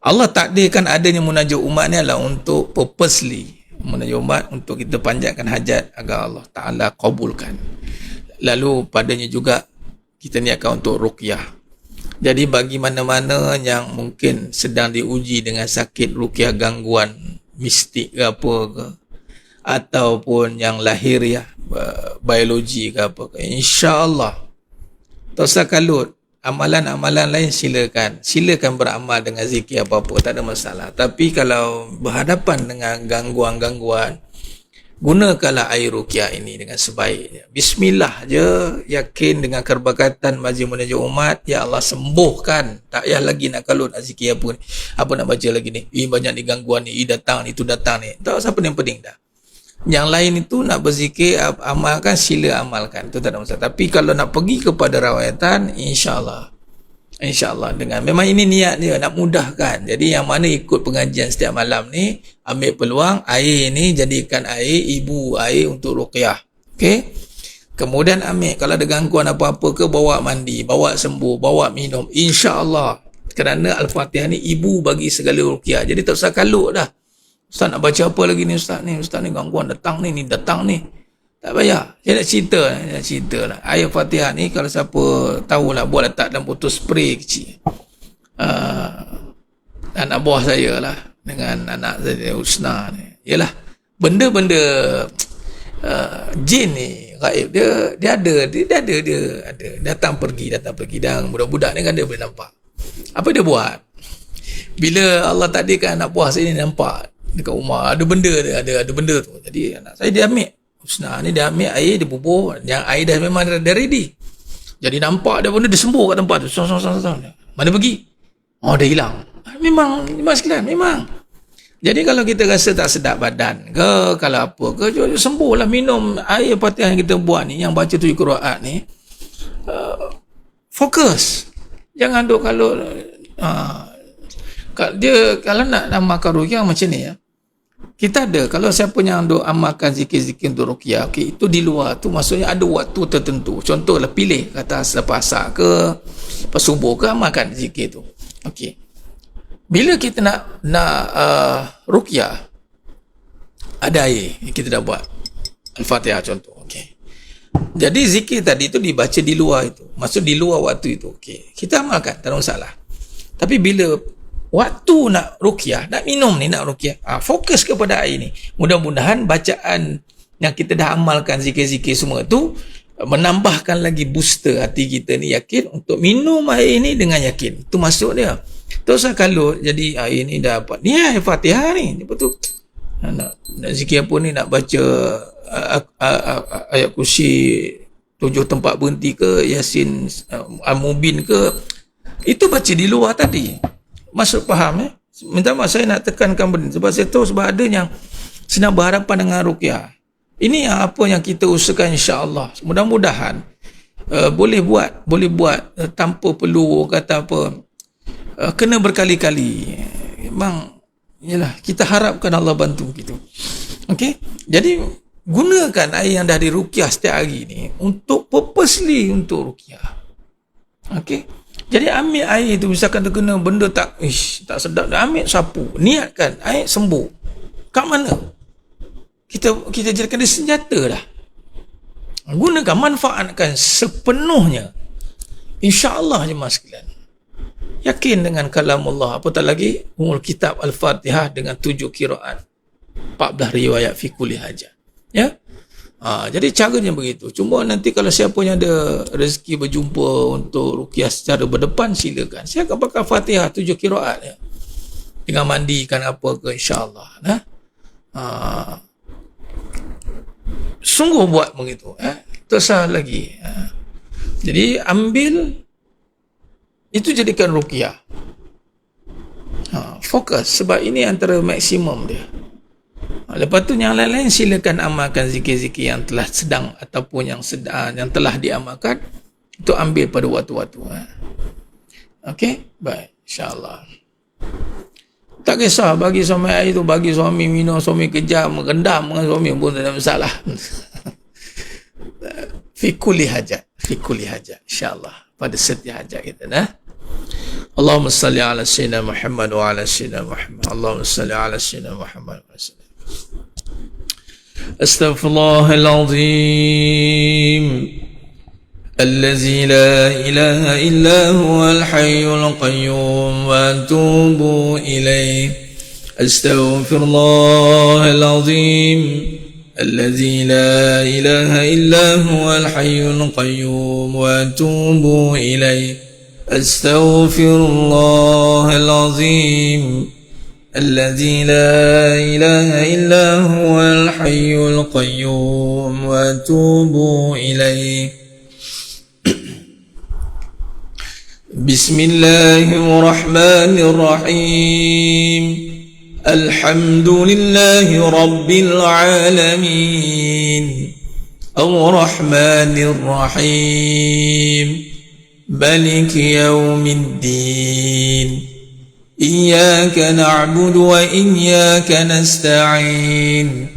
A: Allah takdirkan adanya munajat umat ni adalah untuk purposely, munajat umat untuk kita panjatkan hajat agar Allah Ta'ala kabulkan. Lalu padanya juga kita niatkan untuk ruqyah. Jadi bagi mana-mana yang mungkin sedang diuji dengan sakit ruqyah, gangguan mistik ke apa ke, ataupun yang lahir ya, biologi ke apa ke, insya-Allah tak usah kalut. Amalan-amalan lain silakan beramal dengan zikir apa-apa, tak ada masalah. Tapi kalau berhadapan dengan gangguan-gangguan, gunakanlah air ruqyah ini dengan sebaiknya. Bismillah je, yakin dengan keberkatan majlis munajat umat, ya Allah sembuhkan. Tak payah lagi nak kalut nak zikir apa nak baca lagi ni. Banyak ni gangguan ni, datang ni, itu datang ni. Tak usah pening-pening dah. Yang lain itu nak berzikir, amalkan, sila amalkan, itu tak ada masalah. Tapi kalau nak pergi kepada rawatan, insya-Allah dengan memang ini niat dia nak mudahkan. Jadi yang mana ikut pengajian setiap malam ni, ambil peluang air ni, jadikan air ibu air untuk ruqyah. Okey, kemudian ambil, kalau ada gangguan apa-apa ke, bawa mandi, bawa sembuh, bawa minum, insya-Allah. Kerana Al-Fatihah ni ibu bagi segala ruqyah. Jadi tak usah kalut dah. Ustaz nak baca apa lagi ni Ustaz ni? Ustaz ni gangguan datang ni datang ni. Tak payah. Saya nak cerita lah. Ayat Fatihah ni kalau siapa tahulah, buat letak dalam botol spray kecil. Anak buah saya lah dengan anak saya Husna ni. Yalah, benda-benda jin ni gaib, dia ada datang pergi dan budak-budak ni kan dia boleh nampak. Apa dia buat? Bila Allah takdirkan anak buah saya ni nampak dekat rumah ada benda tu, jadi anak saya dia ambil Husna ni, dia ambil air, dia bubuh, yang air dah memang dah ready, jadi nampak dia pun dia sembuh kat tempat tu. Mana pergi? Dia hilang. Memang sekalian, memang. Jadi kalau kita rasa tak sedap badan ke, kalau apa ke, sembuhlah, minum air Fatihah yang kita buat ni, yang baca 7 qiraat ni, fokus, jangan duk kalau dia kalau nak amalkan ruqyah macam ni ya. Kita ada, kalau siapa yang duk amalkan zikir-zikir untuk ruqyah, okey, itu di luar tu maksudnya ada waktu tertentu. Contohlah pilih kata selepas asar ke, lepas subuh ke, amalkan zikir tu. Okey. bila kita nak ruqyah, ada air kita dah buat Al-Fatihah contoh, okey. Jadi zikir tadi tu dibaca di luar itu, maksud di luar waktu itu, okey. Kita amalkan, tak ada masalah. Tapi bila waktu nak ruqyah, nak minum ni, nak ruqyah, fokus kepada air ni. Mudah-mudahan bacaan yang kita dah amalkan, zikir-zikir semua tu menambahkan lagi booster hati kita ni yakin untuk minum air ni dengan yakin. Itu maksud dia. Terus kalau jadi air ni dah dapat ni Al-Fatihah ni, lepas tu nak zikir apa ni, nak baca ayat kursi 7 tempat berhenti ke, Yasin Al-Mubin ke, itu baca di luar tadi. Maksud faham minta maaf saya nak tekankan benda sebab saya tahu sebab ada yang sedang berhadapan dengan ruqyah. Ini yang apa yang kita usahakan, insya-Allah. Mudah-mudahan boleh buat tanpa perlu kata apa, kena berkali-kali. Memang yalah, kita harapkan Allah bantu kita. Okey? Jadi gunakan air yang dah diruqyah setiap hari ni untuk purposely untuk ruqyah. Okey? Jadi ambil air tu, misalkan terkena benda tak sedap, ambil sapu, niatkan air sembuh. Kat mana? Kita jadikan dia senjata dah. Gunakan, manfaatkan sepenuhnya. InsyaAllah jemaah sekalian. Yakin dengan kalam Allah. Apatah lagi umul kitab Al-Fatihah dengan 7 qiraat, 14 riwayat fi kulli hajat. Ya. Jadi caranya begitu. Cuma nanti kalau siapa yang ada rezeki berjumpa untuk ruqyah secara berdepan, silakan. Saya akan pakai Fatihah 7 qiraat ya. Dengan mandikan apa ke, insya-Allah. Sungguh buat begitu. Tersah lagi. Jadi ambil itu, jadikan ruqyah. Fokus, sebab ini antara maksimum dia. Lepas tu yang lain-lain silakan amalkan zikir-zikir yang telah sedang ataupun yang telah diamalkan, itu ambil pada waktu-waktu. Okey, baik, insya-Allah. Tak kisah bagi suami air tu, bagi suami minum, suami kejam, rendam dengan suami pun tak ada masalah. Fi kulli hajat, insya-Allah, pada setiap hajat kita dah. Allahumma salli ala sayyidina Muhammad wa ala sayyidina Muhammad. Allahumma salli ala sayyidina Muhammad wa ala sayyidina Astaghfirullahal azim الذي لا إله إلا هو الحي القيوم وأتوب إليه أستغفر الله العظيم الذي لا إله إلا هو الحي القيوم وأتوب إليه أستغفر الله العظيم الذي لا إله إلا هو الحي القيوم وأتوب إليه بسم الله الرحمن الرحيم الحمد لله رب العالمين الرحمن الرحيم مالك يوم الدين إياك نعبد وإياك نستعين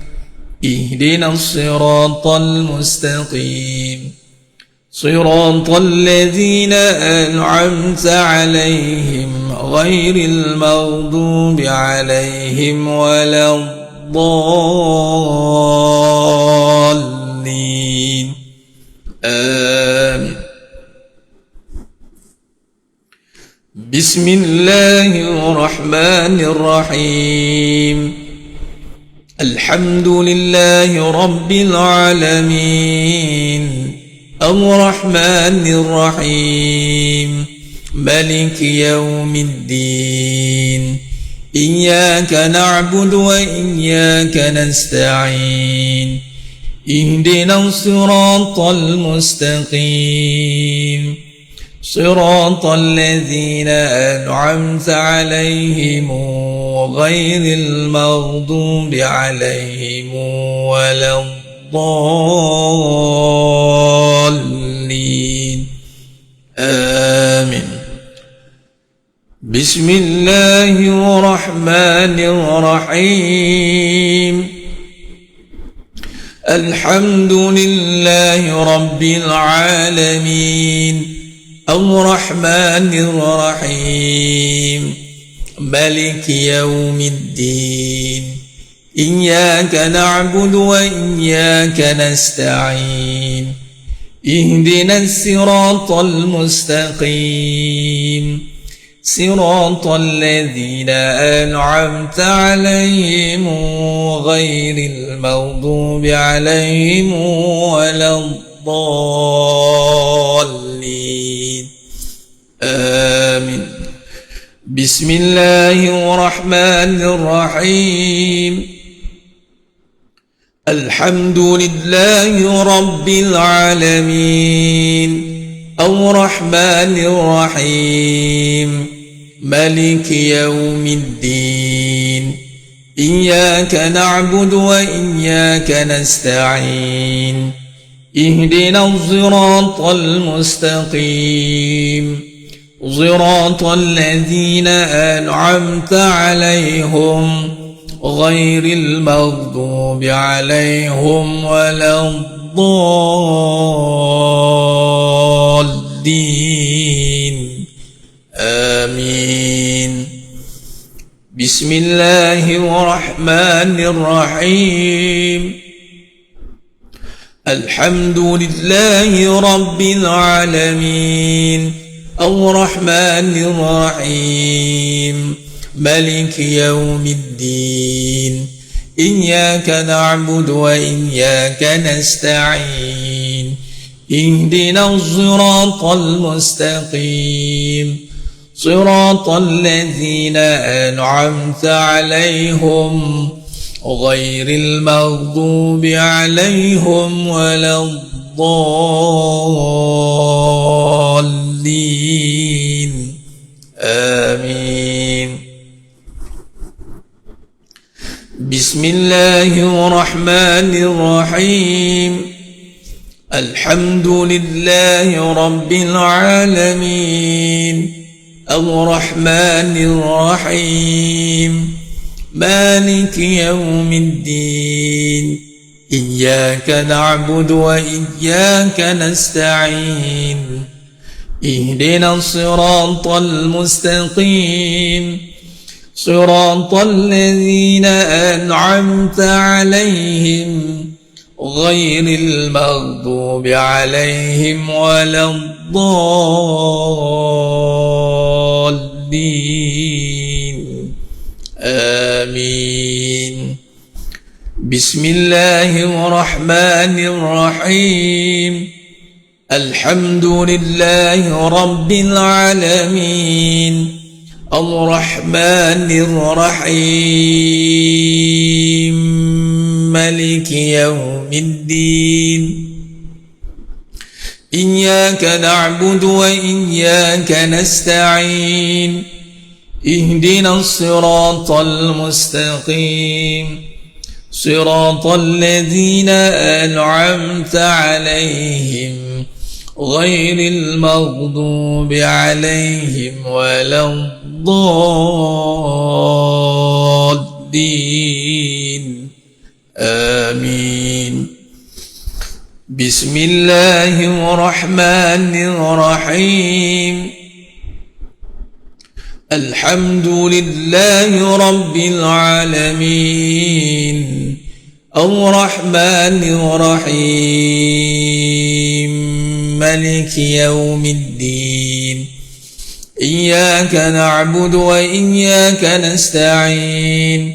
A: اهدنا الصراط المستقيم صراط الذين أنعمت عليهم غير المغضوب عليهم ولا الضالين آمين بسم الله الرحمن الرحيم الحمد لله رب العالمين الرحمن الرحيم مالك يوم الدين إياك نعبد وإياك نستعين اهدنا الصراط المستقيم صراط الذين أنعمت عليهم غير المغضوب عليهم ولا الضالين آمين بسم الله الرحمن الرحيم الحمد لله رب العالمين الرحمن الرحيم مالك يوم الدين إياك نعبد وإياك نستعين اهدنا الصراط المستقيم صراط الذين أنعمت عليهم غير المغضوب عليهم ولا الضالين آمين. بسم الله الرحمن الرحيم. الحمد لله رب العالمين الرحمن الرحيم مالك يوم الدين إياك نعبد وإياك نستعين اهدنا الصراط المستقيم صراط الذين أنعمت عليهم غير المغضوب عليهم ولا الضالين آمين. بسم الله الرحمن الرحيم. الحمد لله رب العالمين الرحمن الرحيم مالك يوم الدين إياك نعبد وإياك نستعين اهدنا الصراط المستقيم صراط الذين أنعمت عليهم غير المغضوب عليهم ولا الضالين آمين. بسم الله الرحمن الرحيم. الحمد لله رب العالمين الرحمن الرحيم مالك يوم الدين إياك نعبد وإياك نستعين اهدنا الصراط المستقيم صراط الذين أنعمت عليهم غير المغضوب عليهم ولا الضالين آمين. بسم الله الرحمن الرحيم. الحمد لله رب العالمين الرحمن الرحيم مالك يوم الدين إياك نعبد وإياك نستعين اهدنا الصراط المستقيم صراط الذين أنعمت عليهم غير المغضوب عليهم ولا الضالين آمين. بسم الله الرحمن الرحيم. الحمد لله رب العالمين الرحمن الرحيم مالك يوم الدين إياك نعبد وإياك نستعين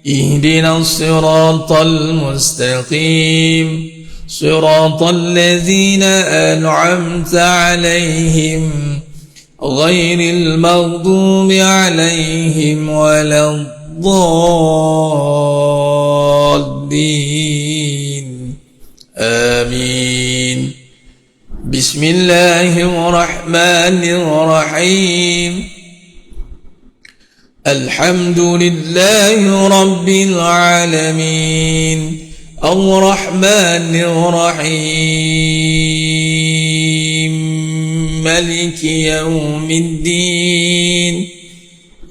A: اهدنا الصراط المستقيم صراط الذين أنعمت عليهم غير المغضوب عليهم ولا الضالين آمين. بسم الله الرحمن الرحيم. الحمد لله رب العالمين الرحمن الرحيم مالك يوم الدين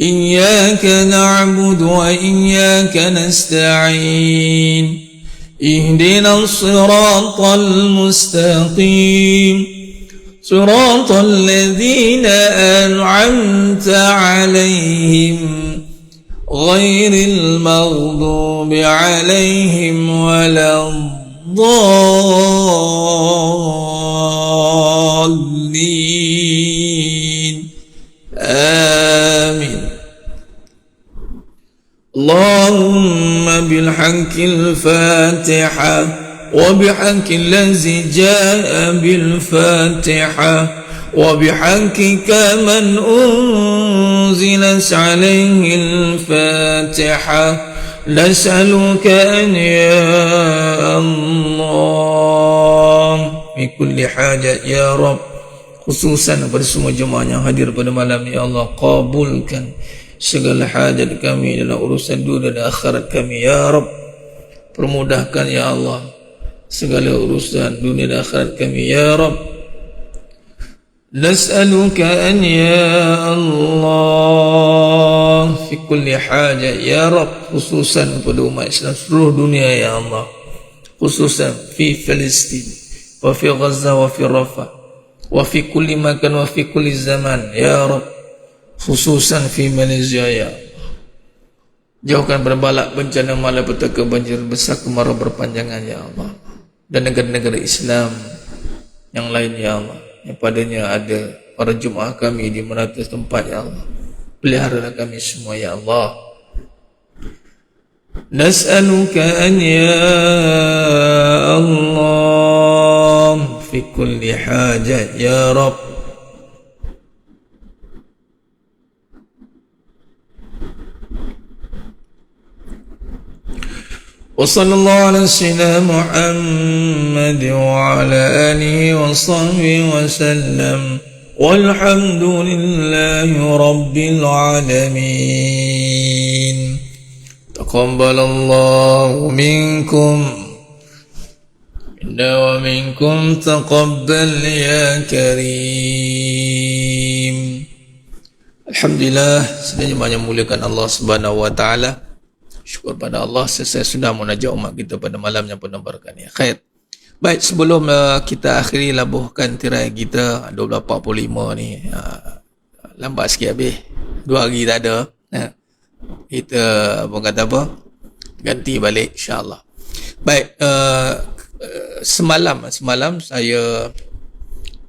A: إياك نعبد وإياك نستعين اهدنا الصراط المستقيم صراط الذين أنعمت عليهم غير المغضوب عليهم ولا الضالين آمين. اللهم بالحق الفاتحة وبحق الذي جاء بالفاتحة وبحقك من أنزلت عليه الفاتحة نسألك أن يا الله في كل حاجة يا رب khususan pada semua jemaah yang hadir pada malam ini, ya Allah kabulkan segala hajat kami dalam urusan dunia dan akhirat kami ya Rabb. Permudahkan ya Allah segala urusan dunia dan akhirat kami ya Rabb. Nas'aluka an ya Allah fi kulli hajat ya Rabb, khususan pada umat Islam seluruh dunia ya Allah, khususan fi Palestin wa fi Gaza wa fi Rafah wa fi kulli makan wa fi kulli zaman ya Rabb, khususan fi Malaysia ya Allah. Jauhkan berbalak bencana malapetaka, banjir besar, kemarau berpanjangan ya Allah, dan negara-negara Islam yang lain ya Allah, yang padanya ada para jemaah kami di merata tempat ya Allah. Peliharalah kami semua ya Allah. Nas'aluka an ya Allah fi kulli hajat ya Rabb. وصلى الله على سيدنا محمد وعلى آله وصحبه وسلم والحمد لله رب العالمين. تقبل الله منكم منا ومنكم تقبل يا كريم. Alhamdulillah, sedang banyak muliakan Allah Subhanahu wa taala. Syukur pada Allah selesai sudah munajat umat kita pada malam yang penuh berkah ni. Khair. Baik, sebelum kita akhiri labuhkan tirai kita 12.45 ni, lambat sikit habis. 2 hari tak ada. Kita kata apa? Ganti balik insya-Allah. Baik, semalam saya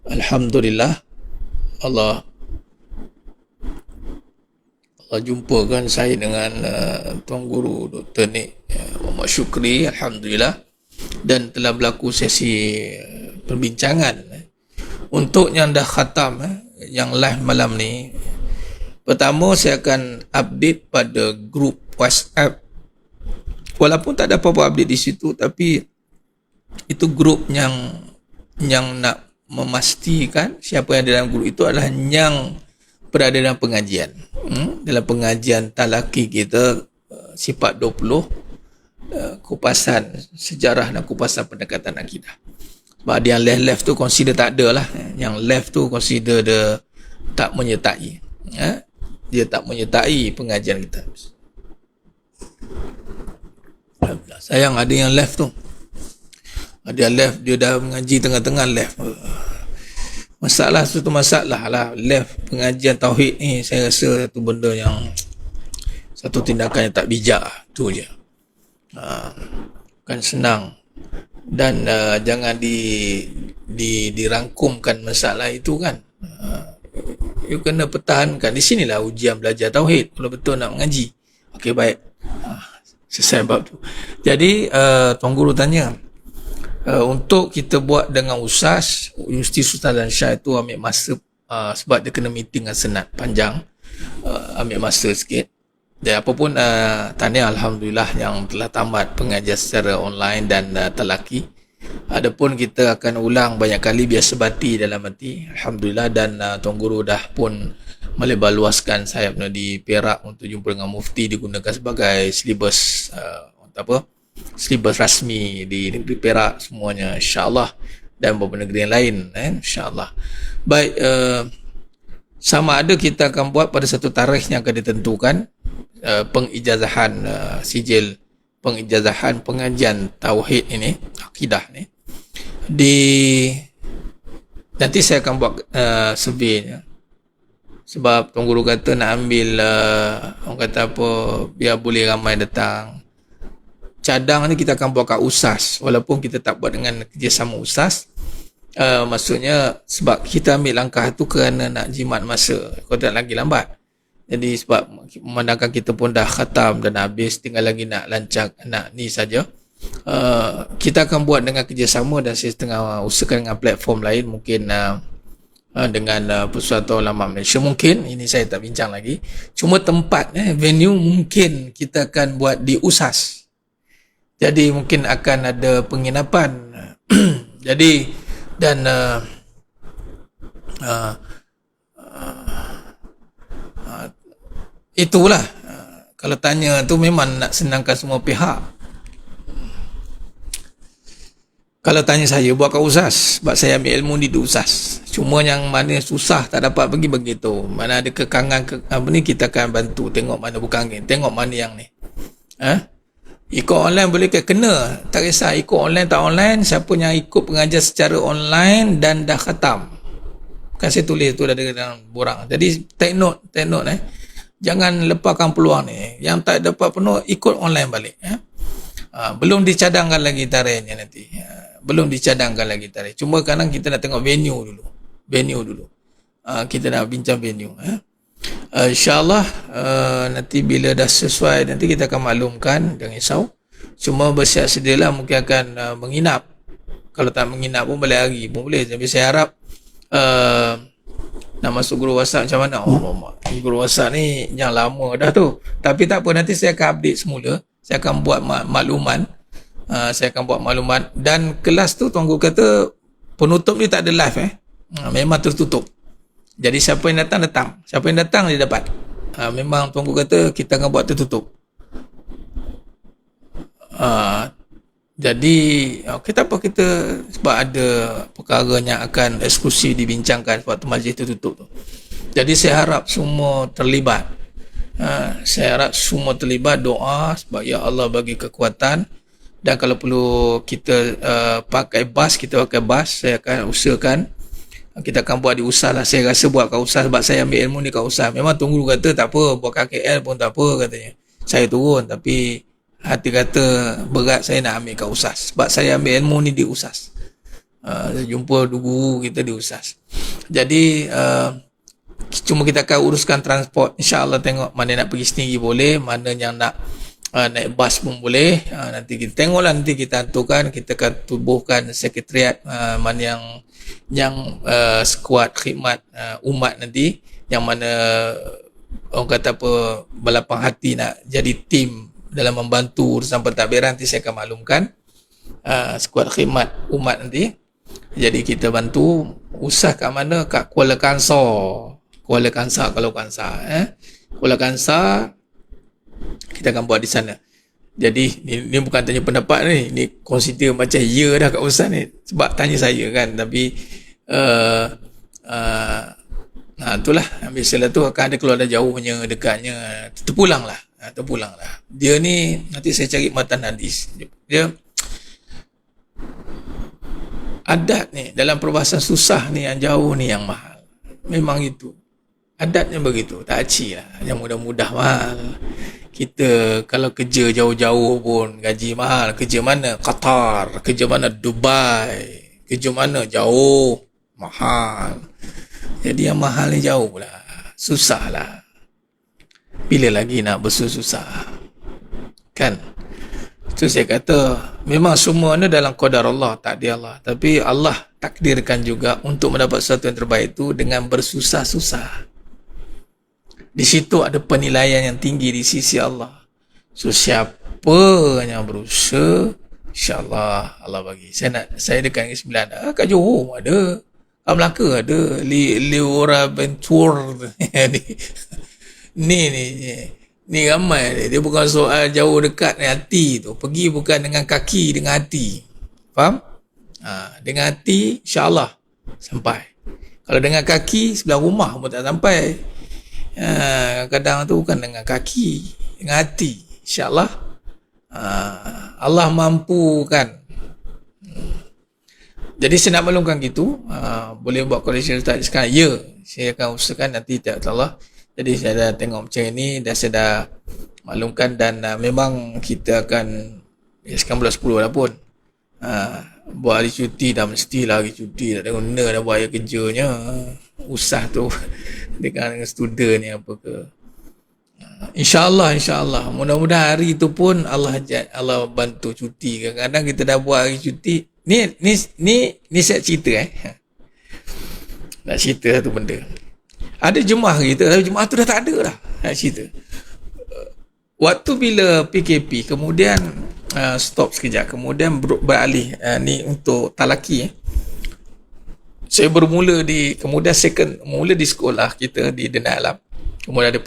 A: alhamdulillah Allah jumpakan saya dengan Tuan Guru Dr. Nik Muhammad Syukri, alhamdulillah, dan telah berlaku sesi perbincangan untuk yang dah khatam yang live malam ni. Pertama, saya akan update pada grup WhatsApp, walaupun tak ada apa-apa update di situ, tapi itu grup yang nak memastikan siapa yang ada dalam grup itu adalah yang berada dalam pengajian. Dalam pengajian talaki kita sifat 20, kupasan sejarah dan kupasan pendekatan akidah. Sebab dia yang left tu consider tak ada lah. Yang left tu consider dia tak menyertai. Dia tak menyertai pengajian kita. Sayang ada yang left tu. Ada yang left, dia dah mengaji tengah-tengah left. Masalah satu masalah lah, left pengajian tauhid ni saya rasa satu benda yang, satu tindakan yang tak bijak, tu je. Bukan senang, dan jangan dirangkumkan masalah itu kan. You kena pertahankan. Di sinilah ujian belajar tauhid, kalau betul nak mengaji. Okey, baik, selesai bab tu. Jadi Tuan Guru tanya, untuk kita buat dengan USAS, Universiti Sultan dan Syah itu ambil masa, sebab dia kena meeting dengan senat panjang, ambil masa sikit. Dan apapun, tahniah alhamdulillah yang telah tamat pengajian secara online dan talaki. Adapun kita akan ulang banyak kali biar sebati dalam hati, alhamdulillah. Dan Tuan Guru dah pun melebarluaskan sayap di Perak untuk jumpa dengan mufti, digunakan sebagai silibus silibus rasmi di negeri Perak semuanya, insya-Allah, dan beberapa negeri yang lain, insya-Allah. Baik, sama ada kita akan buat pada satu tarikh yang akan ditentukan, pengijazahan sijil pengijazahan pengajian tauhid ini, akidah ni, di Nanti saya akan buat survey. Sebab Tuan Guru kata nak ambil orang kata apa, biar boleh ramai datang. Cadang ni kita akan buat kat USAS, walaupun kita tak buat dengan kerjasama USAS. Maksudnya sebab kita ambil langkah tu kerana nak jimat masa, kalau tak lagi lambat. Jadi sebab memandangkan kita pun dah khatam dan habis, tinggal lagi nak lancar, nak ni saja. Kita akan buat dengan kerjasama, dan saya tengah usahakan dengan platform lain, mungkin dengan Persatuan Ulama Malaysia, mungkin ini saya tak bincang lagi. Cuma tempat venue mungkin kita akan buat di USAS. Jadi mungkin akan ada penginapan. Jadi dan itulah, kalau tanya tu memang nak senangkan semua pihak. Kalau tanya saya, buat kat USAS, sebab saya ambil ilmu di USAS. Cuma yang mana susah tak dapat pergi begitu, mana ada kekangan kita akan bantu. Tengok mana bukan angin, tengok mana yang ni. Ikut online boleh ke? Kena, tak kisah ikut online tak online. Siapa yang ikut pengajar secara online dan dah khatam, kan saya tulis tu dah dalam borang. Jadi take note jangan lepaskan peluang ni. Yang tak dapat penuh, ikut online balik. Belum dicadangkan lagi tarikhnya nanti. Belum dicadangkan lagi tarikh. Cuma kadang kita nak tengok venue dulu. Kita nak bincang venue. InsyaAllah nanti bila dah sesuai, nanti kita akan maklumkan, jangan risau. Cuma bersiap sedialah, mungkin akan menginap. Kalau tak menginap pun balik hari pun boleh. Tapi saya harap nak masuk guru WhatsApp macam mana? Guru WhatsApp ni yang lama dah tu. Tapi tak apa, nanti saya akan update semula. Saya akan buat makluman. Dan kelas tu Tuan Guru kata penutup ni tak ada live memang tertutup. Jadi siapa yang datang, siapa yang datang dia dapat. Memang Tuan Guru kata kita akan buat tertutup. Jadi kita sebab ada perkara yang akan eksklusif dibincangkan waktu majlis tertutup tu. Jadi saya harap semua terlibat. Doa sebab ya Allah bagi kekuatan. Dan kalau perlu kita pakai bas, kita pakai bas. Saya akan usahakan kita akan buat di USAS lah. Saya rasa buat kat USAS, sebab saya ambil ilmu ni kat USAS. Memang Tuan Guru kata tak apa, buat kat KL pun tak apa katanya. Saya turun, tapi hati kata berat saya nak ambil kat USAS, sebab saya ambil ilmu ni di USAS. Jumpa guru kita di USAS. Jadi cuma kita akan uruskan transport. InsyaAllah tengok mana nak pergi sendiri boleh, mana yang nak naik bas pun boleh. Nanti kita tengoklah, nanti kita aturkan. Kita akan tubuhkan sekretariat mana yang skuad khidmat umat nanti, yang mana orang kata apa, berlapang hati nak jadi tim dalam membantu urusan pentadbiran. Nanti saya akan maklumkan skuad khidmat umat nanti. Jadi kita bantu usah kat mana, kat Kuala Kangsar kalau Kansar Kuala Kansar kita akan buat di sana. Jadi ni bukan tanya pendapat ni consider macam ya dah kat Ustaz ni, sebab tanya saya kan. Tapi itulah, biasalah tu akan ada keluar dah jauhnya, dekatnya, terpulang lah. Dia ni nanti saya cari matan hadis. Dia adat ni dalam perbahasan susah ni, yang jauh ni yang mahal. Memang itu adatnya begitu, tak aci lah. Yang mudah-mudah mahal. Kita kalau kerja jauh-jauh pun gaji mahal. Kerja mana? Qatar. Kerja mana? Dubai. Kerja mana? Jauh. Mahal. Jadi yang mahal ni jauh pula. Susah lah. Bila lagi nak bersusah? Kan? Itu saya kata, memang semua ni dalam qadar Allah, takdir Allah. Tapi Allah takdirkan juga untuk mendapat sesuatu yang terbaik itu dengan bersusah-susah. Di situ ada penilaian yang tinggi di sisi Allah. So siapa yang berusaha, insyaAllah Allah bagi. Saya dekat Negeri Sembilan. Kat Johor ada, kat Melaka ada, Liora Bentur. Ni ramai. Dia bukan soal jauh dekat ni, hati tu. Pergi bukan dengan kaki, dengan hati. Faham? Dengan hati insyaAllah sampai. Kalau dengan kaki sebelah rumah pun tak sampai. Kadang tu bukan dengan kaki, dengan hati. InsyaAllah Allah mampukan. Jadi saya nak maklumkan gitu, boleh buat correction Ustaz sekarang. Ya, saya akan usahakan nanti Allah. Jadi saya dah tengok macam ini dan saya dah maklumkan dan memang kita akan sekarang bulan 10 dah pun. Buat hari cuti dah mestilah hari cuti, tak ada guna dah buat hari kerjanya. Usah tu dengan student ni apa ke. InsyaAllah. Mudah-mudahan hari tu pun Allah bantu cuti. Kadang-kadang kita dah buat hari cuti. Ni saya cerita nak cerita satu benda. Ada jemaah kita, tapi jemaah tu dah tak ada dah. Nak cerita. Waktu bila PKP, kemudian stop sekejap, kemudian beralih ni untuk talaki. Saya bermula kemudian second mula di sekolah kita di Denai Alam. Kemudian ada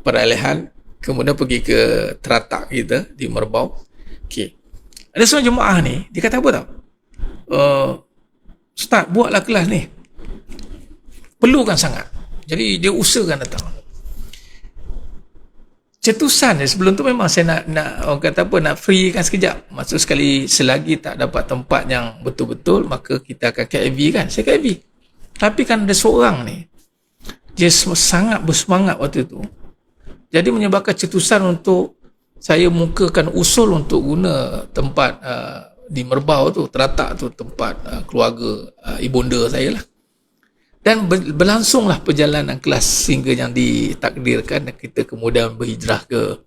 A: peralihan, kemudian pergi ke teratak kita di Merbau. Okey. Ada seorang jemaah ni, dia kata apa tau? Ustaz, buatlah kelas ni. Perlukan sangat. Jadi dia usahakan datang. Cetusan dia sebelum tu memang saya nak orang kata apa, nak free kan sekejap. Maksud sekali selagi tak dapat tempat yang betul-betul, maka kita akan KIV kan. Saya KIV. Tapi kan ada seorang ni, dia sangat bersemangat waktu tu. Jadi menyebabkan cetusan untuk saya mukakan usul untuk guna tempat di Merbau tu, teratak tu, tempat keluarga ibunda saya lah. Dan berlangsunglah perjalanan kelas hingga yang ditakdirkan dan kita kemudian berhijrah ke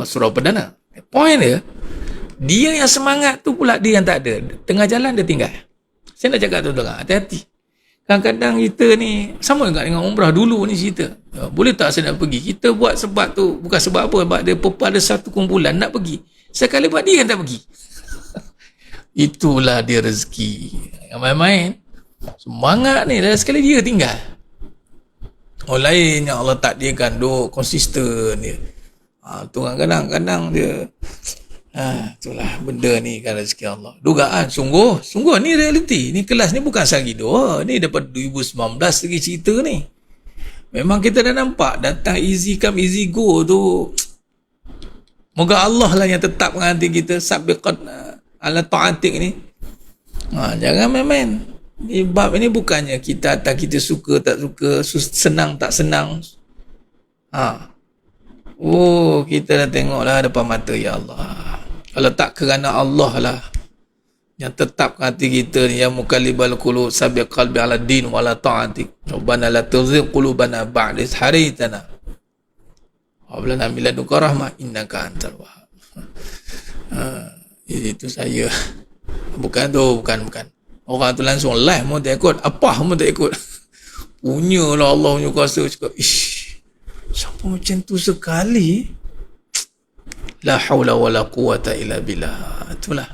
A: Surau Perdana. Poin dia yang semangat tu pula dia yang tak ada. Tengah jalan dia tinggal. Saya nak cakap tuan-tuan, hati-hati. Kadang-kadang kita ni sama juga dengan umrah dulu ni cerita. Boleh tak saya nak pergi? Kita buat sebab tu, bukan sebab apa, sebab ada satu kumpulan nak pergi. Sekali buat dia yang tak pergi. Itulah dia rezeki. Yang main-main. Semangat ni, dah sekali dia tinggal. Orang lain yang Allah takdirkan duk konsisten dia. Tu kadang-kadang dia itulah benda ni kan rezeki Allah. Dugaan sungguh ni realiti. Ni kelas ni bukan sehari dua. Ni daripada 2019 lagi cerita ni. Memang kita dah nampak datang easy come easy go tu. Moga Allah lah yang tetap dengan hati kita sabiqat ala ta'atik ni. Jangan main-main. Ni bab ini bukannya kita atas kita suka tak suka, senang tak senang. Kita dah tengoklah depan mata, ya Allah. Kalau tak kerana Allah lah yang tetap hati kita ni, yang mukallibal qulub sabi qalbi ala din wala ta'atik. Rabbana la tuzigh qulubana ba'da idh hadaytana wa hab lana min ladunka rahmah innaka antal wahhab. Itu saya. Bukan. Orang tu langsung live mau tak ikut, apa mau tak ikut. Punyalah Allah punya kuasa cakap, siapa macam tu sekali? La haula wala quwata illa billah. Itulah.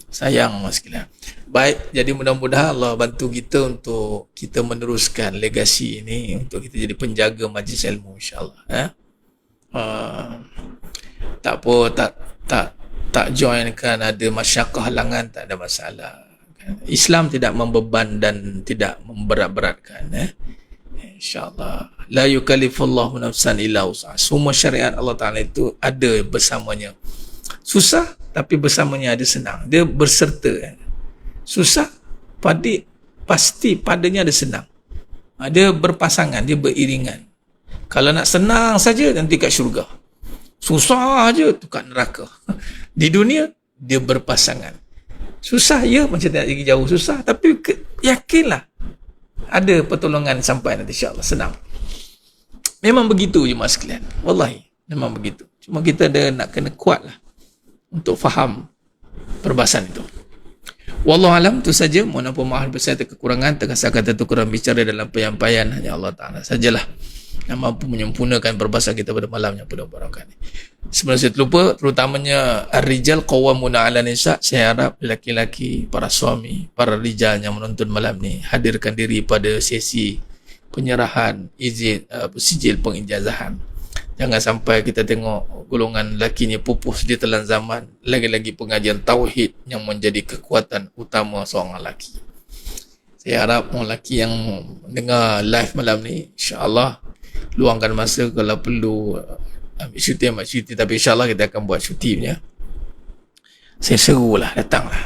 A: Sayang mas sekalian. Baik, jadi mudah-mudahan Allah bantu kita untuk kita meneruskan legasi ini, untuk kita jadi penjaga majlis ilmu insya-Allah. Tak apa, tak join kan ada masyaqqah halangan, tak ada masalah. Islam tidak membeban dan tidak memberat-beratkan. InsyaAllah. La yukallifullahu nafsan illa wus'aha. Semua syariat Allah Ta'ala itu ada bersamanya. Susah, tapi bersamanya ada senang. Dia berserta. Susah, pasti padanya ada senang. Dia berpasangan, dia beriringan. Kalau nak senang saja, nanti kat syurga. Susah aja, tu kat neraka. Di dunia, dia berpasangan. Susah ya, macam tak lagi jauh susah, tapi yakinlah ada pertolongan sampai nanti insya-Allah, senang. Memang begitu je mas sekalian. Wallahi, memang begitu. Cuma kita nak kena kuatlah untuk faham perbahasan itu. Wallahu alam, tu saja. Mohon maaf besar kekurangan, terkasar kata kurang bicara dalam penyampaian, hanya Allah Taala sajalah yang mampu menyempurnakan perbahasan kita pada malam yang penuh barakah ini. Sebelum saya terlupa, terutamanya ar-rijal qawwamuna 'ala nisa, saya harap lelaki-lelaki, para suami, para rijal yang menonton malam ni hadirkan diri pada sesi penyerahan izin sijil pengijazahan. Jangan sampai kita tengok golongan lelaki ni pupus di telan zaman, lagi-lagi pengajian tauhid yang menjadi kekuatan utama seorang lelaki. Saya harap orang lelaki yang dengar live malam ni insya-Allah luangkan masa, kalau perlu ambil cuti, tapi insyaAllah kita akan buat cuti punya. saya serulah, datanglah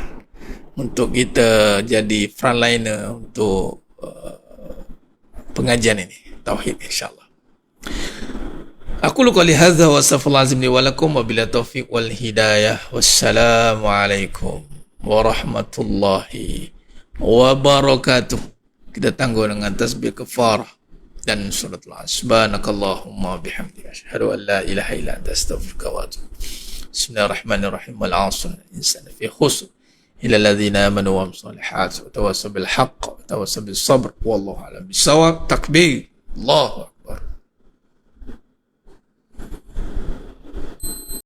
A: untuk kita jadi frontliner untuk pengajian ini, tauhid, insyaAllah. Aku qouli hadza wa astaghfirullahal azim li wa lakum wa bila taufiq wal hidayah. Wassalamualaikum warahmatullahi wabarakatuh. Kita tangguh dengan tasbih kafarah dan suratul subhanakallahumma bihamdika asyhadu an la ilaha illa anta astaghfiruka wa atubu. Bismillahirrahmanirrahim. Wal 'asr insana fi khusr illa alladhina amanu wa amilus solihat wa tawassaw bil haqq wa tawassaw bis sabr wallahu a'lam bis-shawab. Takbir. Allahu